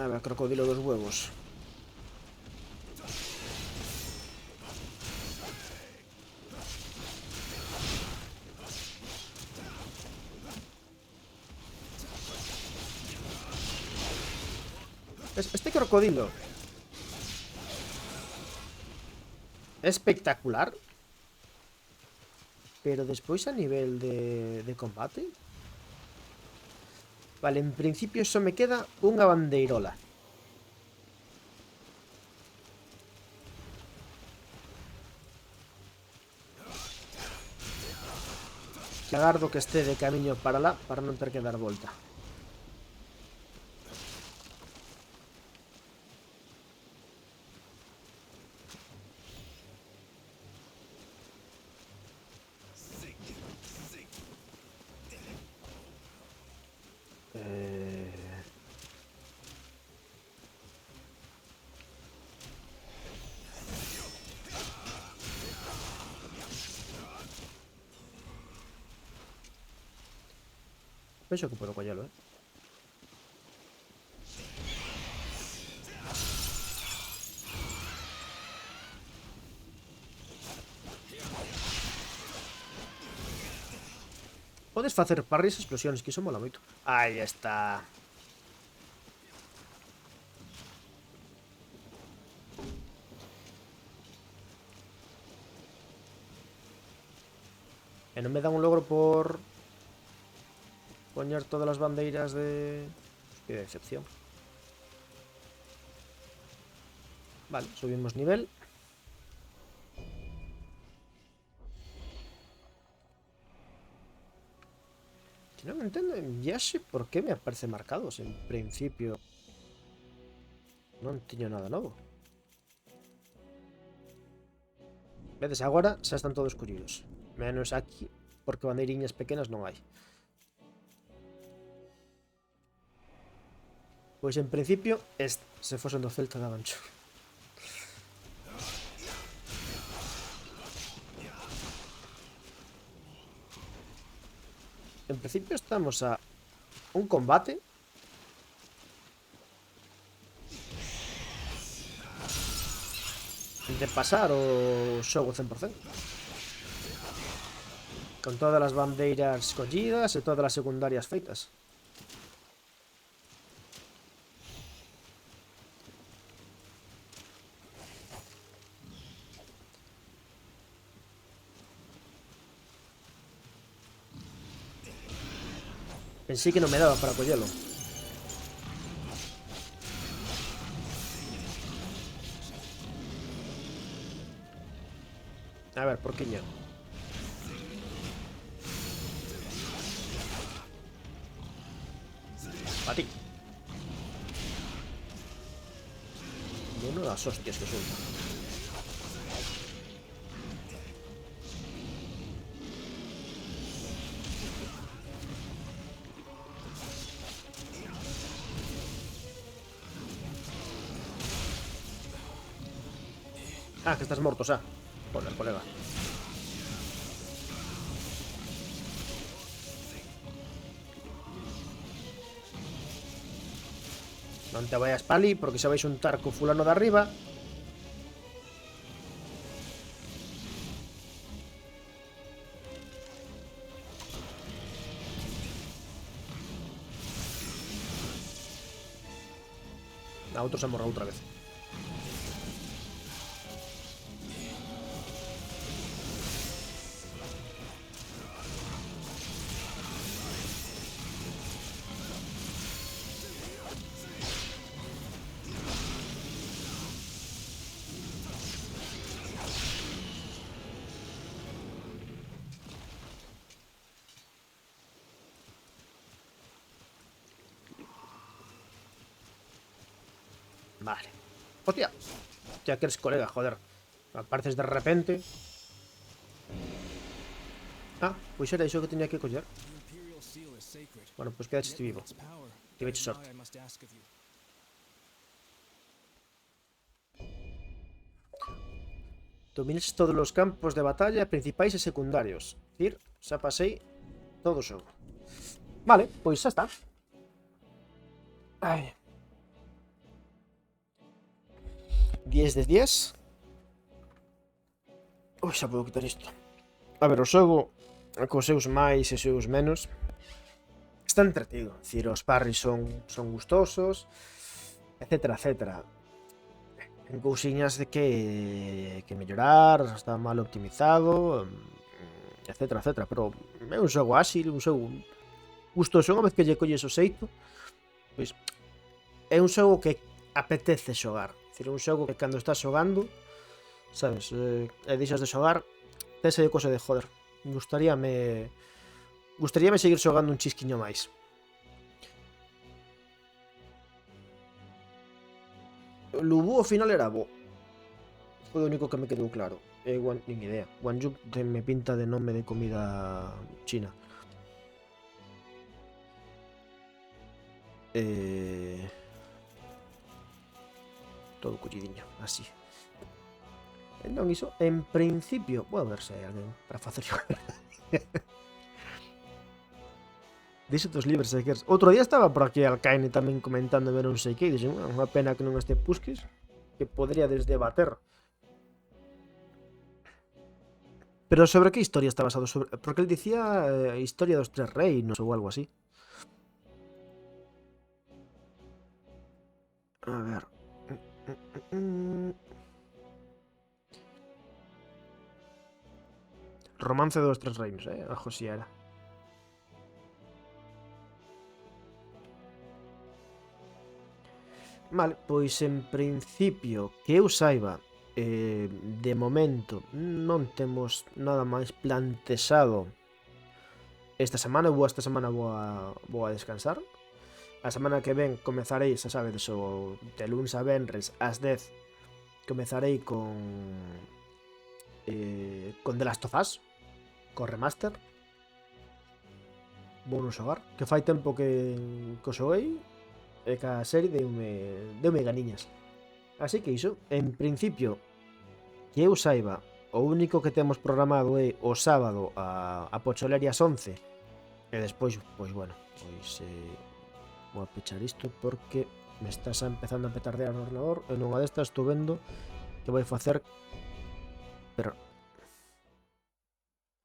Speaker 1: A ver, crocodilo dos huevos. Este crocodilo espectacular, pero despois a nivel de combate, vale, en principio só me queda unha bandeirola. Que agardo que este de camiño para lá para non ter que dar volta. Penso que podo collelo, eh. Podes facer parries e explosións, que iso mola moito. Aí está. E non me dá un logro por poñer todas as bandeiras de... Que decepción. Vale, subimos nivel. Que non entendo ya sé por que me aparece marcados. En principio non tiño nada novo. Vedes, agora xa están todos escollidos. Menos aquí, porque bandeiriñas pequenas non hai. Pois en principio, se fosen do Celta daban cho. En principio estamos a un combate de pasar o xogo 100%. Con todas as bandeiras collidas e todas as secundarias feitas. Pensé que non me daba para collelo. A ver, por quiño. Pa ti. Bueno, las hostias que son. Ah, que estás morto, xa. Joder, colega. Non te vayas pali, porque se vais untar co fulano de arriba. A outro se morreu outra vez. Vale. Hostia. Hostia, que eres colega, joder. Apareces de repente. Ah, pois era iso que tenía que coller. Bueno, pues quedaste vivo. Tive sorte. Domines todos os campos de batalla principais e secundarios. Decir, xa pasei todo o xogo. Vale, pois xa está. Ai. 10 de 10. Ui, xa podo quitar isto. A ver, o xogo, cos seus máis e seus menos, está entretido. É dicir, os parries son gustosos, etcétera, etcétera. En cousiñas de que mellorar, está mal optimizado, etcétera, etcétera. Pero é un xogo áxil, un xogo gustoso. Unha vez que lle colles o xeito, pois é un xogo que apetece xogar. É dicir, un xogo que cando estás xogando, sabes, e deixas de xogar, tes aí cosa de joder. Gustaríame seguir xogando un chisquiño máis. Lubu ao final era bo. Foi o único que me quedou claro. Nin idea. Guanyu me pinta de nome de comida china. Todo collidiño, así. Entón iso, en principio, vou ver se hai alguén para facer xogar. Dixe tos libres se queres. Outro día estaba por aquí Alcaine tamén comentando ver non sei que, e dixen, unha pena que non este Pusquis, que podríades debater. Pero sobre que historia está basado? Porque el dicía historia dos tres reinos ou algo así. A ver. Romance dos tres reinos, algo así era. Vale, pois en principio, que eu saiba, de momento non temos nada máis plantexado esta semana. Esta semana vou a descansar. A semana que ven comezarei, xa sabedes, o de luns a venres ás 10 comezarei con The Last of Us, co remaster. Vou non xogar, que fai tempo que o xoguei, e ca serie deume ganiñas. Así que iso, en principio, que eu saiba, o único que temos programado é o sábado a Pocholeria ás 11. E despois, pois bueno, pois vou a pechar isto porque me estás empezando a petardear no ordenador e nunha destas estou vendo que vai facer, pero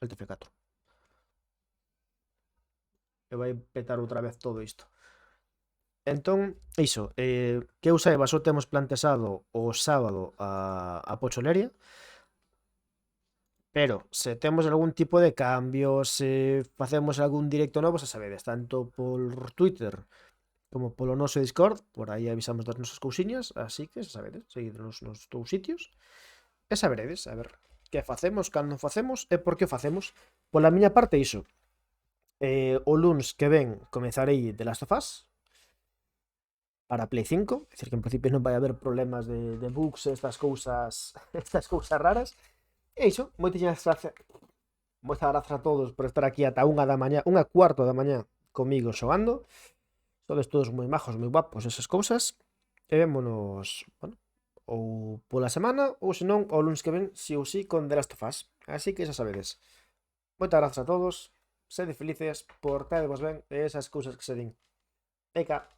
Speaker 1: el F4 e vai petar outra vez todo isto. Entón, iso, que eu saiba, só temos plantexado o sábado a Pocholeria, pero se temos algún tipo de cambio, se facemos algún directo novo, xa sabedes, tanto por Twitter como polo noso Discord, por aí avisamos das nosas cousiñas, así que xa sabedes, seguidnos nos dous sitios, e saberedes, a ver, que facemos, cando facemos e por que facemos. Pola miña parte, iso. O luns que ven comezarei The Last of Us. para Play 5, é dicir, que en principio non vai haber problemas de bugs e estas cousas raras. E iso, moitas grazas a todos por estar aquí ata 1 da mañá, 1:15 da mañá comigo xogando. Sodes todos moi majos, moi guapos, esas cousas. E vémonos, bueno, ou pola semana, ou senón o lunes que ven, si ou si, con The Last of Us. Así que xa sabedes. Moitas grazas a todos, sede felices, portadevos ben e esas cousas que se din. Eca.